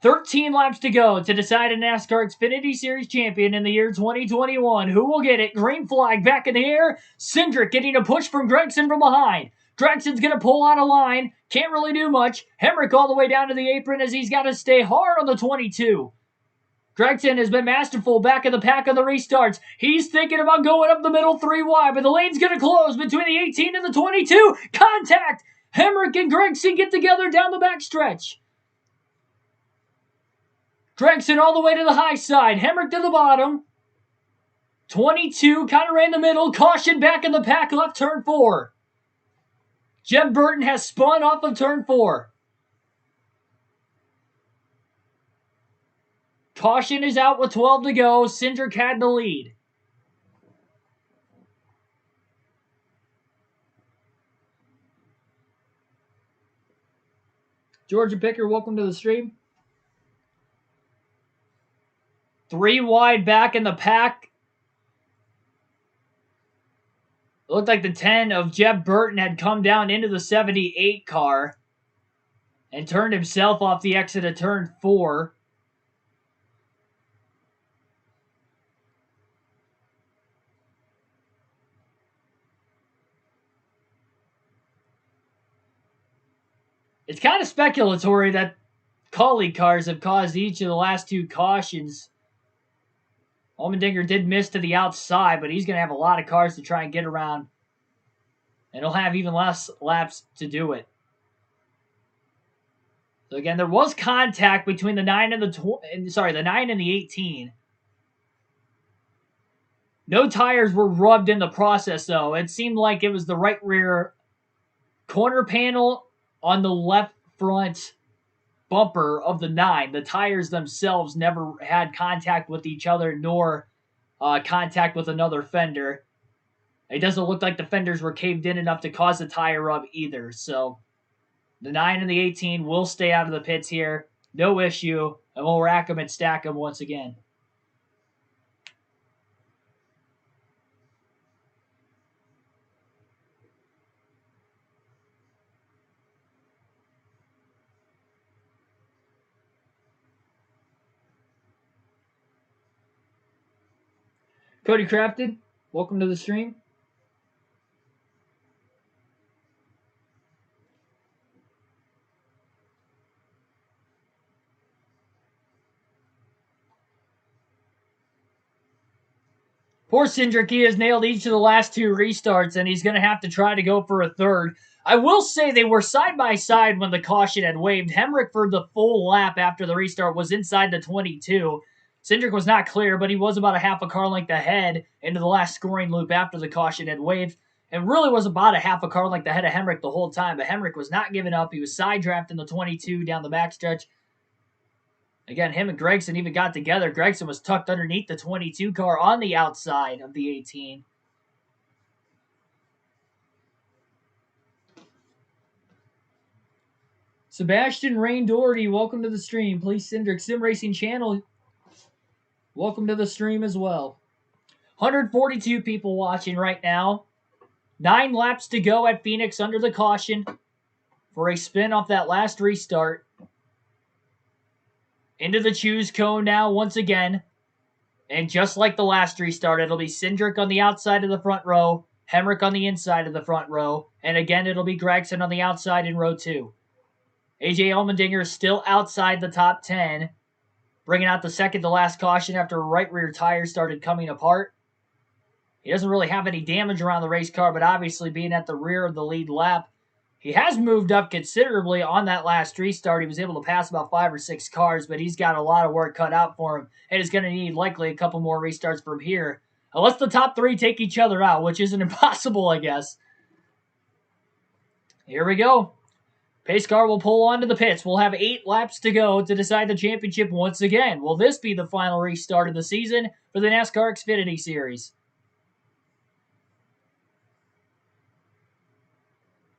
13 laps to go to decide a NASCAR Xfinity Series champion in the year 2021. Who will get it? Green flag back in the air. Cindric getting a push from Gragson from behind. Gragson's going to pull out a line. Can't really do much. Hemrick all the way down to the apron as he's got to stay hard on the 22. Gragson has been masterful back in the pack on the restarts. He's thinking about going up the middle 3 wide, but the lane's going to close between the 18 and the 22. Contact! Hemrick and Gragson get together down the backstretch. Gragson all the way to the high side. Hemrick to the bottom. 22 kind of ran the middle. Caution back in the pack left turn 4. Jeb Burton has spun off of turn 4. Caution is out with 12 to go. Cindric had the lead. Georgia Picker, welcome to the stream. 3 wide back in the pack. It looked like the 10 of Jeb Burton had come down into the 78 car and turned himself off the exit of turn 4. It's kind of speculatory that colleague cars have caused each of the last 2 cautions. Allmendinger did miss to the outside, but he's going to have a lot of cars to try and get around. And he'll have even less laps to do it. So again, there was contact between the 9 and the 9 and the 18. No tires were rubbed in the process, though. It seemed like it was the right rear corner panel on the left front bumper of the 9. The tires themselves never had contact with each other, nor contact with another fender. It doesn't look like the fenders were caved in enough to cause a tire rub either. So the 9 and the 18 will stay out of the pits here. No issue. And we'll rack them and stack them once again. Cody Crafted, welcome to the stream. Poor Cindric, he has nailed each of the last 2 restarts, and he's going to have to try to go for a third. I will say they were side by side when the caution had waved. Hemrick, for the full lap after the restart, was inside the 22. Cindric was not clear, but he was about a half a car length ahead into the last scoring loop after the caution had waved, and really was about a half a car length ahead of Hemrick the whole time. But Hemrick was not giving up. He was side drafting the 22 down the backstretch. Again, him and Gragson even got together. Gragson was tucked underneath the 22 car on the outside of the 18. Sebastian Rain Doherty, welcome to the stream. Please Cindric Sim Racing Channel, welcome to the stream as well. 142 people watching right now. 9 laps to go at Phoenix under the caution for a spin off that last restart. Into the choose cone now once again. And just like the last restart, it'll be Cindric on the outside of the front row, Hemric on the inside of the front row, and again it'll be Gragson on the outside in row 2. AJ Allmendinger is still outside the top 10, bringing out the second to last caution after right rear tires started coming apart. He doesn't really have any damage around the race car, but obviously being at the rear of the lead lap, he has moved up considerably on that last restart. He was able to pass about 5 or 6 cars, but he's got a lot of work cut out for him and is going to need likely a couple more restarts from here. Unless the top 3 take each other out, which isn't impossible, I guess. Here we go. Pace car will pull onto the pits. We'll have 8 laps to go to decide the championship once again. Will this be the final restart of the season for the NASCAR Xfinity Series?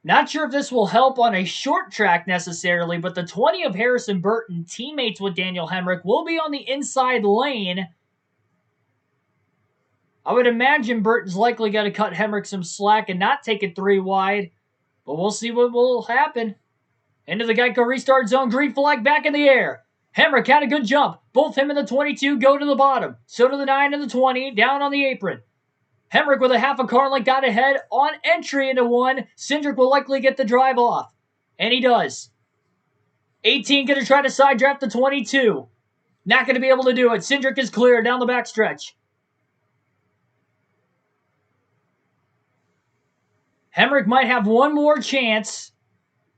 Not sure if this will help on a short track necessarily, but the 20 of Harrison Burton, teammates with Daniel Hemric, will be on the inside lane. I would imagine Burton's likely going to cut Hemric some slack and not take it 3 wide, but we'll see what will happen. Into the Geico restart zone, green flag back in the air. Hemric had a good jump. Both him and the 22 go to the bottom. So do the 9 and the 20, down on the apron. Hemric with a half a car length out ahead on entry into 1. Cindric will likely get the drive off. And he does. 18 going to try to side draft the 22. Not going to be able to do it. Cindric is clear down the backstretch. Hemric might have one more chance.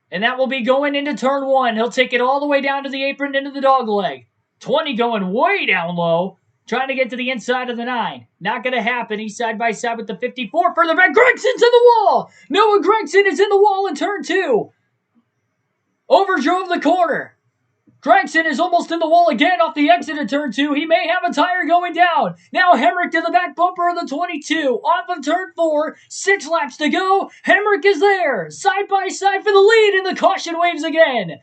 And that will be going into turn 1. He'll take it all the way down to the apron into the dog leg. 20 going way down low. Trying to get to the inside of the 9. Not going to happen. He's side by side with the 54. Further back. Gregson's in the wall. Noah Gragson is in the wall in turn 2. Overdrove the corner. Gragson is almost in the wall again off the exit of turn 2. He may have a tire going down. Now Hemric to the back bumper of the 22. Off of turn 4. 6 laps to go. Hemric is there. Side by side for the lead. And the caution waves again.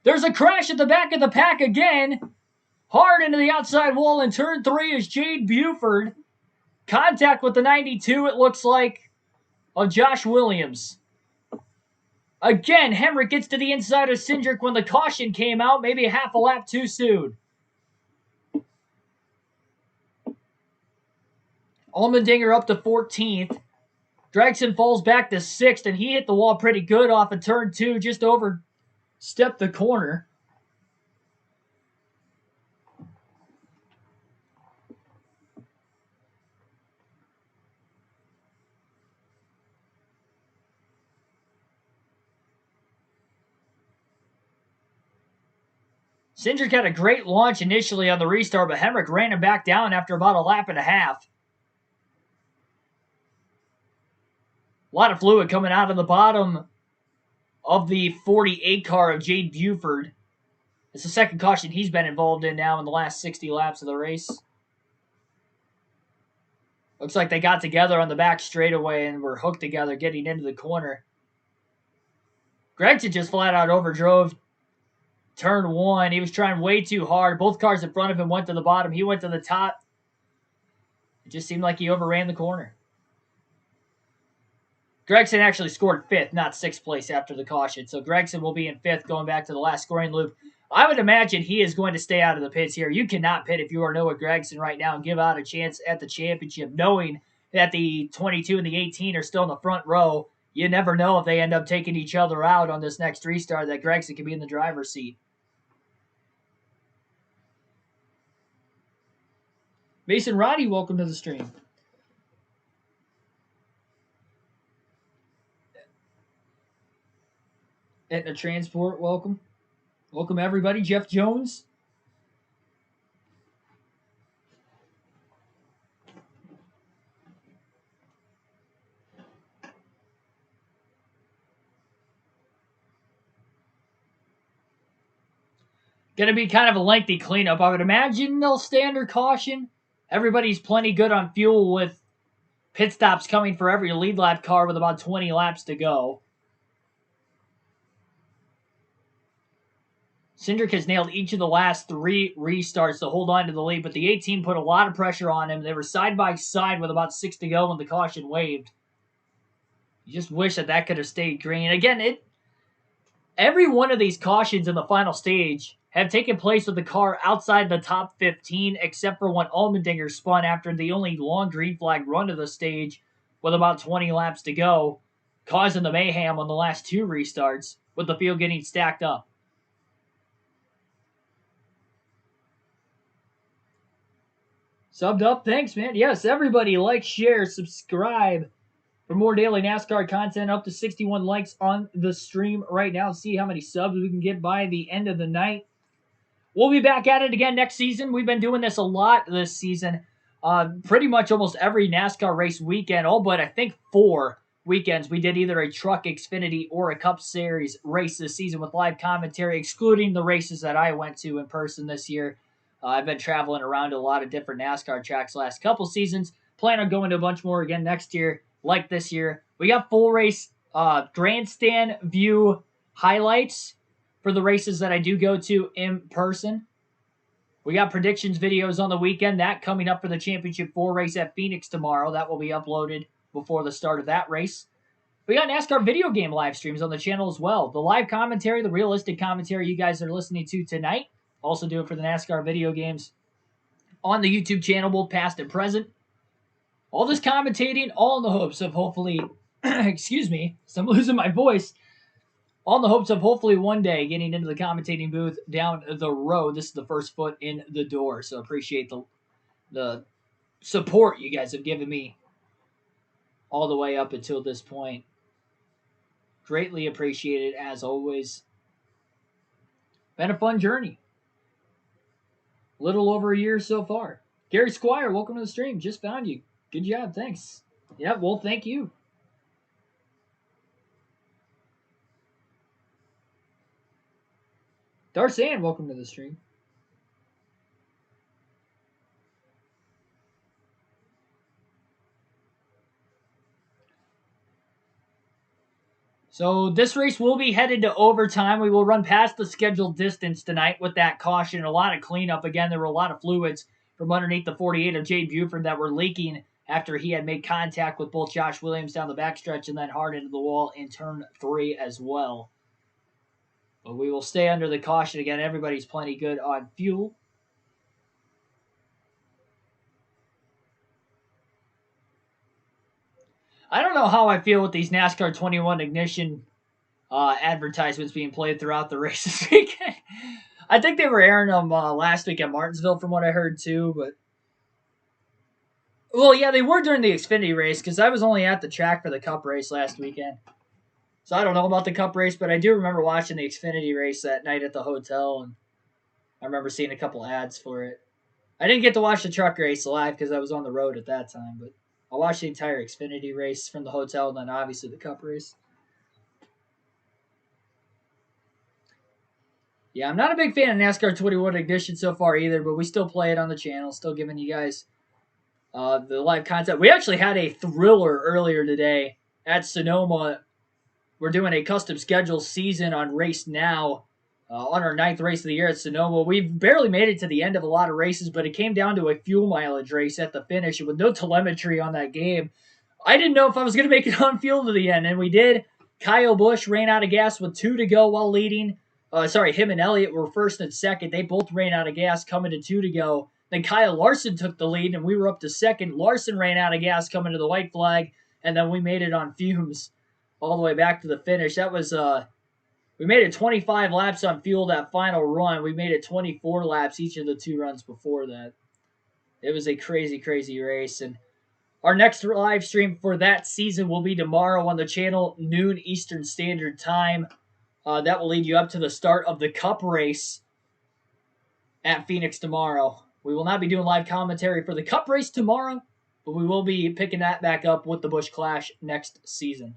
There's a crash at the back of the pack again. Hard into the outside wall in turn 3 is Jade Buford. Contact with the 92, it looks like, of Josh Williams. Again, Hemric gets to the inside of Cindric when the caution came out, maybe a half a lap too soon. Allmendinger up to 14th. Gragson falls back to 6th, and he hit the wall pretty good off of turn 2, just overstepped the corner. Cindric had a great launch initially on the restart, but Hemric ran him back down after about a lap and a half. A lot of fluid coming out of the bottom of the 48 car of Jade Buford. It's the second caution he's been involved in now in the last 60 laps of the race. Looks like they got together on the back straightaway and were hooked together getting into the corner. Gragson just flat out overdrove turn 1. He was trying way too hard. Both cars in front of him went to the bottom. He went to the top. It just seemed like he overran the corner. Gragson actually scored 5th, not 6th place after the caution. So Gragson will be in 5th going back to the last scoring loop. I would imagine he is going to stay out of the pits here. You cannot pit if you are Noah Gragson right now and give out a chance at the championship, knowing that the 22 and the 18 are still in the front row. You never know if they end up taking each other out on this next restart, that Gragson could be in the driver's seat. Mason Roddy, welcome to the stream. Etna Transport, welcome. Welcome, everybody. Jeff Jones. Going to be kind of a lengthy cleanup. I would imagine they'll stay under caution. Everybody's plenty good on fuel with pit stops coming for every lead lap car with about 20 laps to go. Cindric has nailed each of the last 3 restarts to hold on to the lead, but the 18 put a lot of pressure on him. They were side by side with about 6 to go when the caution waved. You just wish that could have stayed green. Again, every one of these cautions in the final stage have taken place with the car outside the top 15, except for when Allmendinger spun after the only long green flag run of the stage with about 20 laps to go, causing the mayhem on the last 2 restarts, with the field getting stacked up. Subbed up, thanks, man. Yes, everybody like, share, subscribe for more daily NASCAR content. Up to 61 likes on the stream right now. See how many subs we can get by the end of the night. We'll be back at it again next season. We've been doing this a lot this season. Pretty much almost every NASCAR race weekend, all but I think 4 weekends, we did either a Truck, Xfinity, or a Cup Series race this season with live commentary, excluding the races that I went to in person this year. I've been traveling around to a lot of different NASCAR tracks last couple seasons. Plan on going to a bunch more again next year, like this year. We got full race grandstand view highlights for the races that I do go to in person. We got predictions videos on the weekend. That coming up for the Championship 4 race at Phoenix tomorrow. That will be uploaded before the start of that race. We got NASCAR video game live streams on the channel as well. The live commentary, the realistic commentary you guys are listening to tonight. Also do it for the NASCAR video games on the YouTube channel, both past and present. All this commentating, all in the hopes of hopefully, excuse me, so I'm losing my voice, all in the hopes of hopefully one day getting into the commentating booth down the road. This is the first foot in the door, so appreciate the support you guys have given me all the way up until this point. Greatly appreciated as always. Been a fun journey. Little over a year so far. Gary Squire, welcome to the stream. Just found you. Good job, thanks. Yeah, well, thank you. Darsan, welcome to the stream. So this race will be headed to overtime. We will run past the scheduled distance tonight with that caution. A lot of cleanup. Again, there were a lot of fluids from underneath the 48 of Jay Buford that were leaking after he had made contact with both Josh Williams down the backstretch and then hard into the wall in turn 3 as well. But we will stay under the caution again. Everybody's plenty good on fuel. I don't know how I feel with these NASCAR 21 ignition advertisements being played throughout the race this weekend. I think they were airing them last week at Martinsville from what I heard too, but well, yeah, they were during the Xfinity race because I was only at the track for the Cup race last weekend. So I don't know about the Cup race, but I do remember watching the Xfinity race that night at the hotel, and I remember seeing a couple ads for it. I didn't get to watch the truck race live because I was on the road at that time, but I watched the entire Xfinity race from the hotel and then obviously the Cup race. Yeah, I'm not a big fan of NASCAR 21 Ignition so far either, but we still play it on the channel, still giving you guys the live content. We actually had a thriller earlier today at Sonoma. We're doing a custom schedule season on Race Now on our 9th race of the year at Sonoma. We've barely made it to the end of a lot of races, but it came down to a fuel mileage race at the finish with no telemetry on that game. I didn't know if I was going to make it on fuel to the end, and we did. Kyle Busch ran out of gas with 2 to go while leading. Him and Elliott were first and second. They both ran out of gas coming to 2 to go. Then Kyle Larson took the lead, and we were up to second. Larson ran out of gas coming to the white flag, and then we made it on fumes all the way back to the finish. That was we made it 25 laps on fuel that final run. We made it 24 laps each of the 2 runs before that. It was a crazy, crazy race, and our next live stream for that season will be tomorrow on the channel, noon Eastern Standard Time. That will lead you up to the start of the Cup race at Phoenix tomorrow. We will not be doing live commentary for the Cup race tomorrow, but we will be picking that back up with the Busch Clash next season.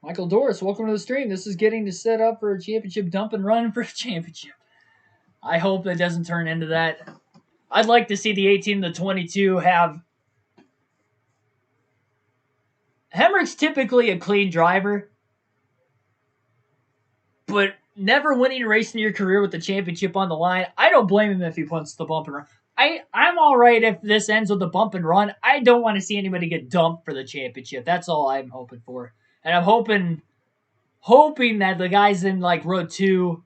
Michael Doris, welcome to the stream. This is getting to set up for a championship dump and run for a championship. I hope it doesn't turn into that. I'd like to see the 18 and the 22 have... Hemrick's typically a clean driver, but never winning a race in your career with the championship on the line, I don't blame him if he punts the bump and run. I'm all right if this ends with a bump and run. I don't want to see anybody get dumped for the championship. That's all I'm hoping for. And I'm hoping that the guys in like row 2,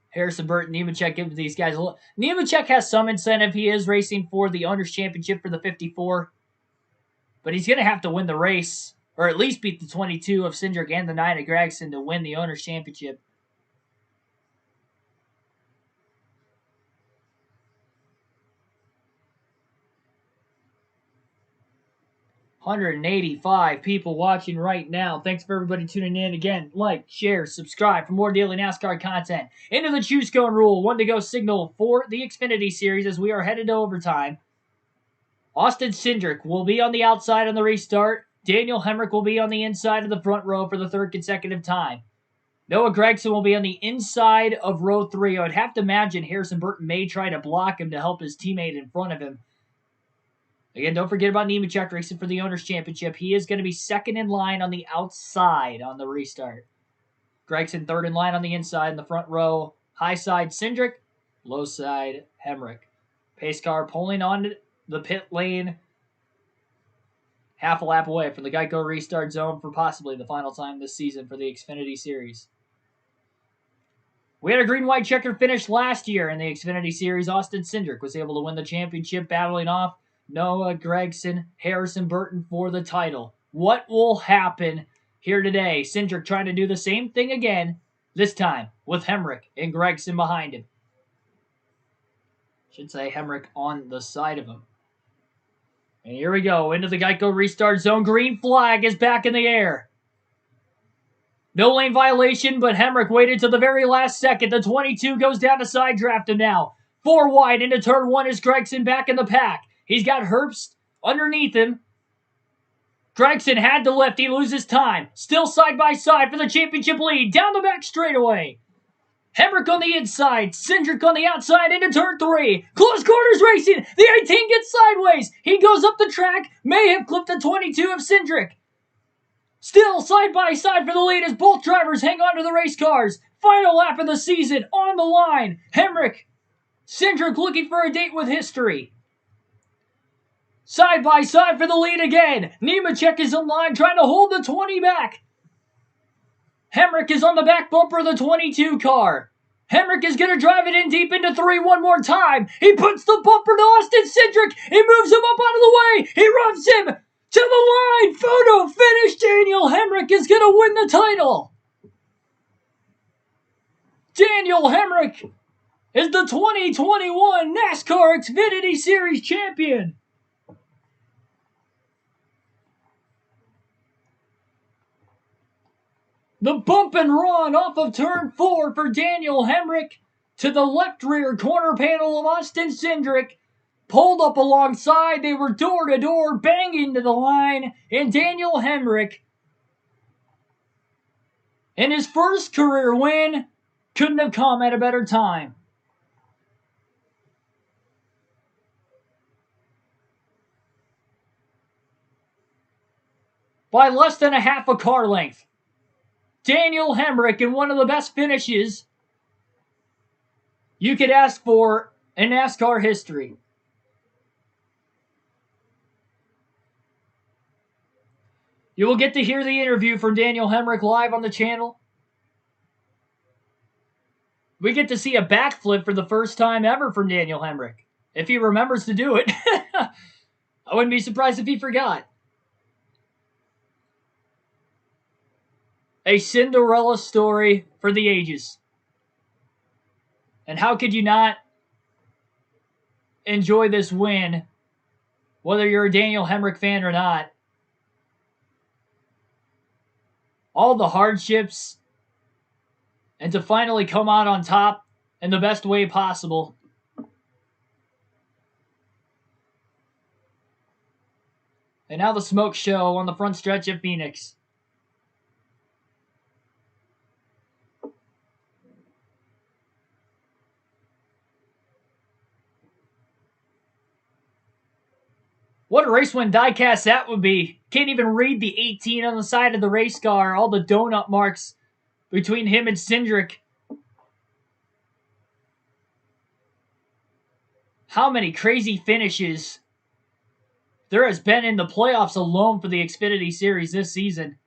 Harrison Burton, Nemechek, give these guys a look. Nemechek has some incentive. He is racing for the Owners' Championship for the 54. But he's going to have to win the race, or at least beat the 22 of Cindric and the 9 of Gragson to win the Owners' Championship. $185 people watching right now. Thanks for everybody tuning in. Again, like, share, subscribe for more daily NASCAR content. Into the choose cone rule. 1 to go signal for the Xfinity Series as we are headed to overtime. Austin Cindric will be on the outside on the restart. Daniel Hemrick will be on the inside of the front row for the 3rd consecutive time. Noah Gragson will be on the inside of row 3. I would have to imagine Harrison Burton may try to block him to help his teammate in front of him. Again, don't forget about Nemechek racing for the Owners' Championship. He is going to be 2nd in line on the outside on the restart. Gragson 3rd in line on the inside in the front row. High side Cindric, low side Hemrick. Pace car pulling on the pit lane. Half a lap away from the Geico restart zone for possibly the final time this season for the Xfinity Series. We had a green-white checker finish last year in the Xfinity Series. Austin Cindric was able to win the championship, battling off Noah Gragson, Harrison Burton for the title. What will happen here today? Cindric trying to do the same thing again, this time with Hemrick and Gragson behind him. Should say Hemrick on the side of him. And here we go, into the Geico restart zone. Green flag is back in the air. No lane violation, but Hemrick waited till the very last second. The 22 goes down to side draft him now. 4 wide into turn 1 is Gragson back in the pack. He's got Herbst underneath him. Gragson had to lift. He loses time. Still side by side for the championship lead. Down the back straightaway. Hemrick on the inside. Cindric on the outside into turn 3. Close quarters racing. The 18 gets sideways. He goes up the track. May have clipped the 22 of Cindric. Still side by side for the lead as both drivers hang on to the race cars. Final lap of the season on the line. Hemrick, Cindric looking for a date with history. Side by side for the lead again. Nemechek is in line trying to hold the 20 back. Hemrick is on the back bumper of the 22 car. Hemrick is going to drive it in deep into 3 one more time. He puts the bumper to Austin Cindric. He moves him up out of the way. He rubs him to the line. Photo finish. Daniel Hemrick is going to win the title. Daniel Hemrick is the 2021 NASCAR Xfinity Series champion. The bump and run off of turn 4 for Daniel Hemrick to the left rear corner panel of Austin Cindric. Pulled up alongside, they were door to door, banging to the line, and Daniel Hemrick, in his first career win, couldn't have come at a better time. By less than a half a car length. Daniel Hemrick in one of the best finishes you could ask for in NASCAR history. You will get to hear the interview from Daniel Hemrick live on the channel. We get to see a backflip for the first time ever from Daniel Hemrick, if he remembers to do it. I wouldn't be surprised if he forgot. A Cinderella story for the ages. And how could you not enjoy this win, whether you're a Daniel Hemrick fan or not? All the hardships, and to finally come out on top in the best way possible. And now the smoke show on the front stretch at Phoenix. What a race win diecast that would be. Can't even read the 18 on the side of the race car. All the donut marks between him and Cindric. How many crazy finishes there has been in the playoffs alone for the Xfinity Series this season.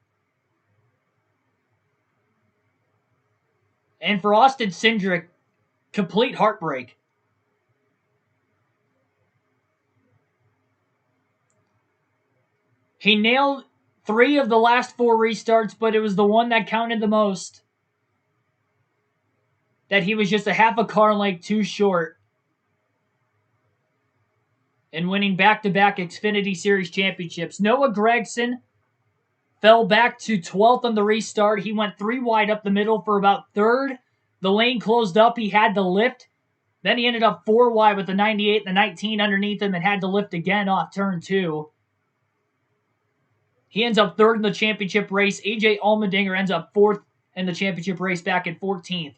And for Austin Cindric, complete heartbreak. He nailed 3 of the last 4 restarts, but it was the one that counted the most. That he was just a half a car length too short. And winning back-to-back Xfinity Series championships. Noah Gragson fell back to 12th on the restart. He went 3 wide up the middle for about 3rd. The lane closed up. He had to lift. Then he ended up 4 wide with the 98 and the 19 underneath him and had to lift again off turn 2. He ends up 3rd in the championship race. AJ Allmendinger ends up 4th in the championship race back in 14th.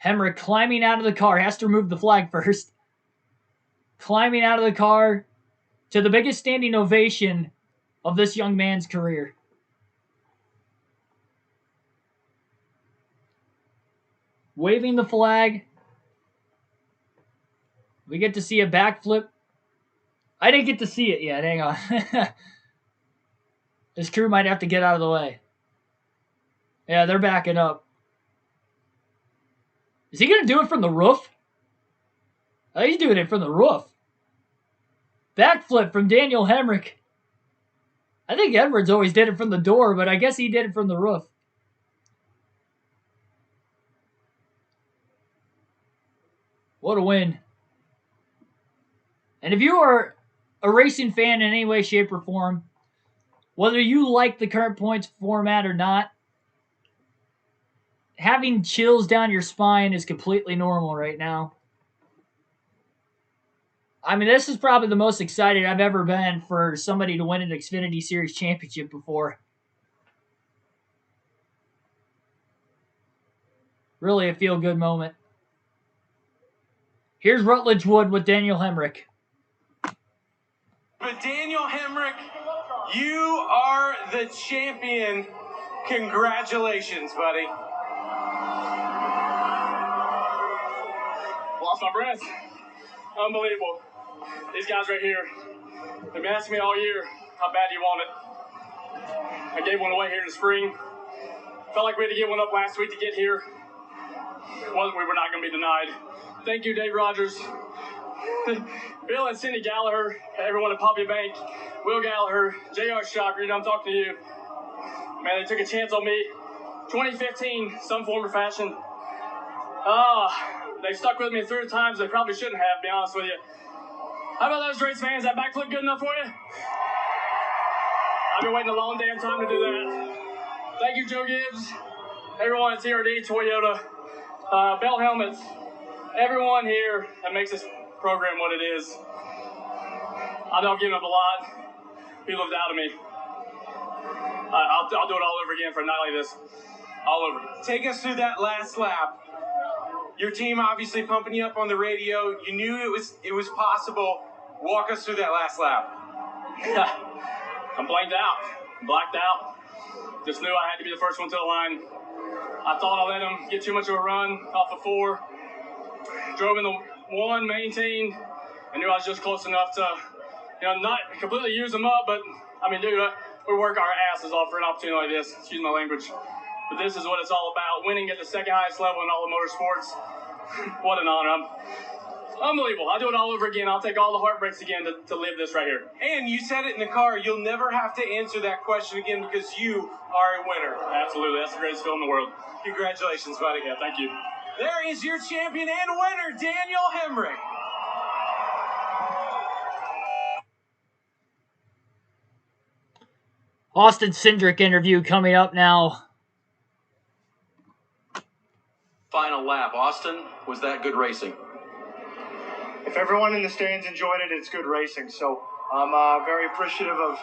Hemrick climbing out of the car. Has to remove the flag first. Climbing out of the car to the biggest standing ovation of this young man's career. Waving the flag. We get to see a backflip. I didn't get to see it yet. Hang on. This crew might have to get out of the way. Yeah, they're backing up. Is he going to do it from the roof? Oh, he's doing it from the roof. Backflip from Daniel Hemrick. I think Edwards always did it from the door, but I guess he did it from the roof. What a win. And if you are a racing fan in any way, shape, or form, whether you like the current points format or not, having chills down your spine is completely normal right now. I mean, this is probably the most excited I've ever been for somebody to win an Xfinity Series championship before. Really a feel-good moment. Here's Rutledge Wood with Daniel Hemrick. But Daniel Hemrick, you are the champion. Congratulations, buddy. Lost my breath. Unbelievable. These guys right here, they've been asking me all year how bad you want it. I gave one away here in the spring. Felt like we had to get one up last week to get here. Well, we were not going to be denied. Thank you, Dave Rogers, Bill and Cindy Gallagher, everyone at Poppy Bank, Will Gallagher, J.R. Shocker, I'm talking to you. Man, they took a chance on me. 2015, some form or fashion. They stuck with me through times they probably shouldn't have, to be honest with you. How about those race fans? That backflip good enough for you? I've been waiting a long damn time to do that. Thank you, Joe Gibbs, everyone at TRD, Toyota, Bell Helmets, everyone here that makes this program what it is. I know I've given up a lot. People have doubted me. I'll do it all over again for a night like this. All over. Take us through that last lap. Your team obviously pumping you up on the radio. You knew it was possible. Walk us through that last lap. I'm blanked out. Blacked out. Just knew I had to be the first one to the line. I thought I let him get too much of a run off the 4. Drove in the 1, maintained. I knew I was just close enough to, not completely use them up, but, I mean, dude, we work our asses off for an opportunity like this. Excuse my language. But this is what it's all about, winning at the second highest level in all of motorsports. What an honor. Unbelievable. I'll do it all over again. I'll take all the heartbreaks again to live this right here. And you said it in the car. You'll never have to answer that question again because you are a winner. Absolutely. That's the greatest feeling in the world. Congratulations, buddy. Yeah, thank you. There is your champion and winner, Daniel Hemrick. Austin Cindric interview coming up now. Final lap. Austin, was that good racing? If everyone in the stands enjoyed it, it's good racing. So I'm very appreciative of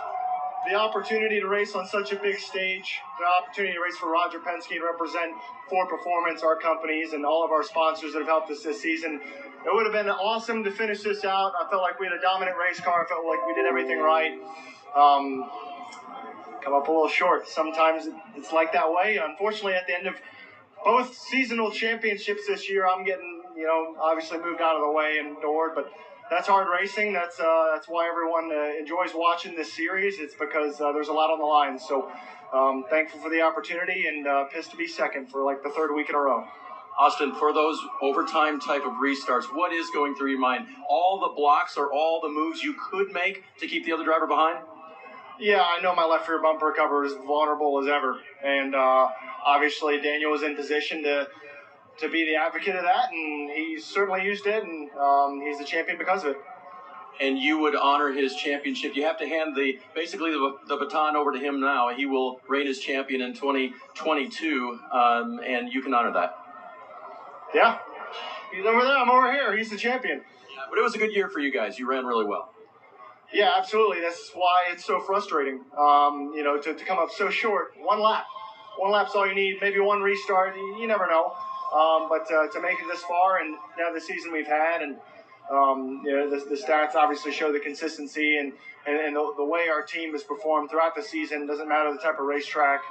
the opportunity to race on such a big stage, the opportunity to race for Roger Penske and represent Ford Performance, our companies, and all of our sponsors that have helped us this season. it would have been awesome to finish this out. I felt like we had a dominant race car. I felt like we did everything right. Come up a little short. Sometimes it's like that way. Unfortunately, at the end of both seasonal championships this year, I'm getting, obviously moved out of the way and adored, but that's hard racing. That's why everyone enjoys watching this series. It's because there's a lot on the line. So thankful for the opportunity and pissed to be second for like the third week in a row. Austin, for those overtime type of restarts, what is going through your mind? All the blocks or all the moves you could make to keep the other driver behind? Yeah, I know my left rear bumper cover is vulnerable as ever, and obviously Daniel was in position to be the advocate of that, and he certainly used it, and he's the champion because of it. And you would honor his championship. You have to hand the baton over to him now. He will reign as champion in 2022, and you can honor that. Yeah, he's over there. I'm over here. He's the champion. Yeah, but it was a good year for you guys. You ran really well. Yeah, absolutely. That's why it's so frustrating, to come up so short. One lap. One lap's all you need. Maybe one restart. You never know. But to make it this far and now the season we've had and, the stats obviously show the consistency and the way our team has performed throughout the season. Doesn't matter the type of racetrack.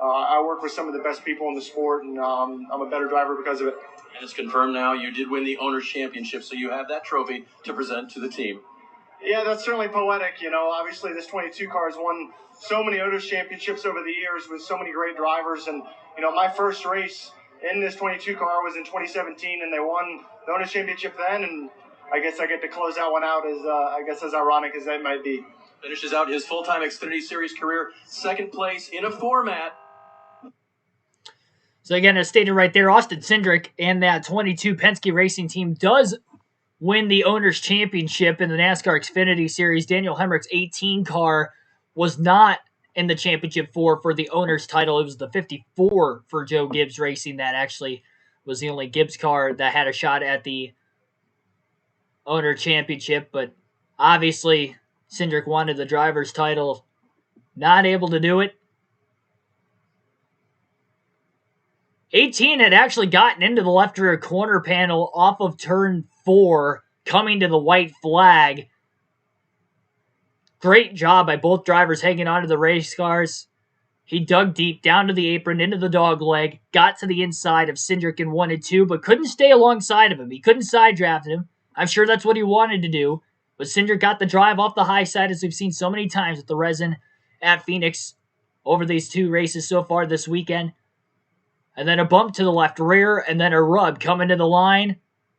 I work with some of the best people in the sport, and I'm a better driver because of it. And it's confirmed now you did win the Owners' Championship, so you have that trophy to present to the team. Yeah, that's certainly poetic. Obviously this 22 car has won so many Owners' Championships over the years with so many great drivers. And, my first race in this 22 car was in 2017, and they won the Owners' Championship then. And I guess I get to close that one out as ironic as that might be. Finishes out his full-time Xfinity Series career, second place in a format. So again, as stated right there, Austin Cindric and that 22 Penske Racing team does win the Owners' Championship in the NASCAR Xfinity Series. Daniel Hemrick's 18 car was not in the championship for the Owners' title. It was the 54 for Joe Gibbs Racing that actually was the only Gibbs car that had a shot at the Owner Championship. But obviously, Cindric wanted the driver's title. Not able to do it. 18 had actually gotten into the left rear corner panel off of turn 4, coming to the white flag. Great job by both drivers hanging onto the race cars. He dug deep down to the apron, into the dog leg, got to the inside of Cindric in 1 and 2, but couldn't stay alongside of him. He couldn't side draft him. I'm sure that's what he wanted to do, but Cindric got the drive off the high side, as we've seen so many times with the resin at Phoenix over these 2 races so far this weekend. And then a bump to the left rear, and then a rub coming to the line.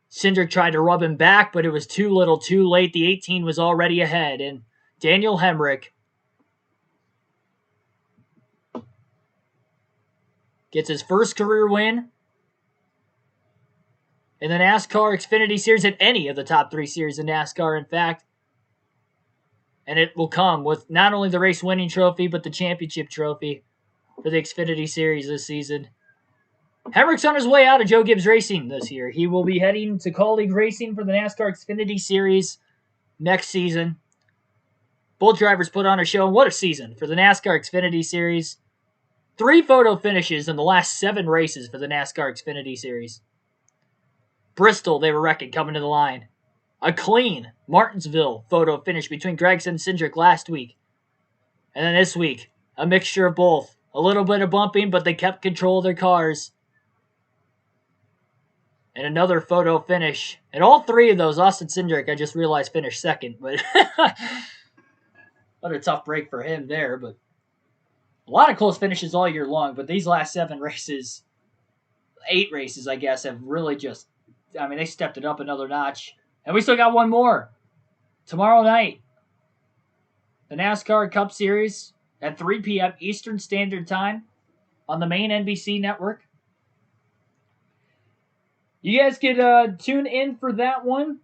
Cindric tried to rub him back, but it was too little, too late. The 18 was already ahead, and Daniel Hemrick gets his first career win in the NASCAR Xfinity Series, at any of the top 3 series in NASCAR, in fact. And it will come with not only the race winning trophy, but the championship trophy for the Xfinity Series this season. Hemrick's on his way out of Joe Gibbs Racing this year. He will be heading to Colleague Racing for the NASCAR Xfinity Series next season. Both drivers put on a show. What a season for the NASCAR Xfinity Series. 3 photo finishes in the last 7 races for the NASCAR Xfinity Series. Bristol, they were wrecking coming to the line. A clean Martinsville photo finish between Gragson and Cindric last week. And then this week, a mixture of both. A little bit of bumping, but they kept control of their cars. And another photo finish. And all 3 of those, Austin Cindric, I just realized, finished second. But what a tough break for him there. But a lot of close finishes all year long. But these last 7 races, 8 races, I guess, have really just, they stepped it up another notch. And we still got one more. Tomorrow night, the NASCAR Cup Series at 3 p.m. Eastern Standard Time on the main NBC network. You guys could tune in for that one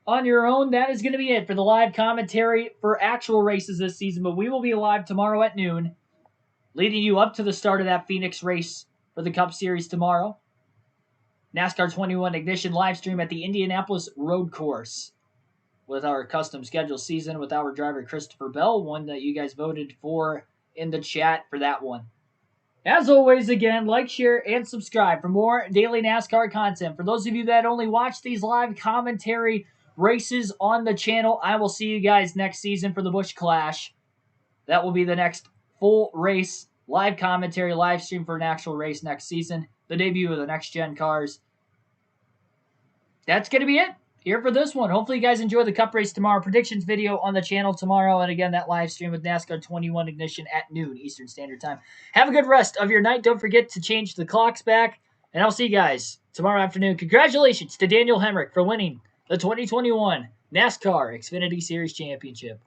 on your own. That is going to be it for the live commentary for actual races this season. But we will be live tomorrow at noon, leading you up to the start of that Phoenix race for the Cup Series tomorrow. NASCAR 21 Ignition live stream at the Indianapolis Road Course with our custom schedule season with our driver Christopher Bell, one that you guys voted for in the chat for that one. As always, again, like, share, and subscribe for more daily NASCAR content. For those of you that only watch these live commentary races on the channel, I will see you guys next season for the Busch Clash. That will be the next full race, live commentary, live stream for an actual race next season. The debut of the next-gen cars. That's going to be it here for this one. Hopefully you guys enjoy the Cup race tomorrow. Predictions video on the channel tomorrow. And again, that live stream with NASCAR 21 Ignition at noon Eastern Standard Time. Have a good rest of your night. Don't forget to change the clocks back. And I'll see you guys tomorrow afternoon. Congratulations to Daniel Hemrick for winning the 2021 NASCAR Xfinity Series Championship.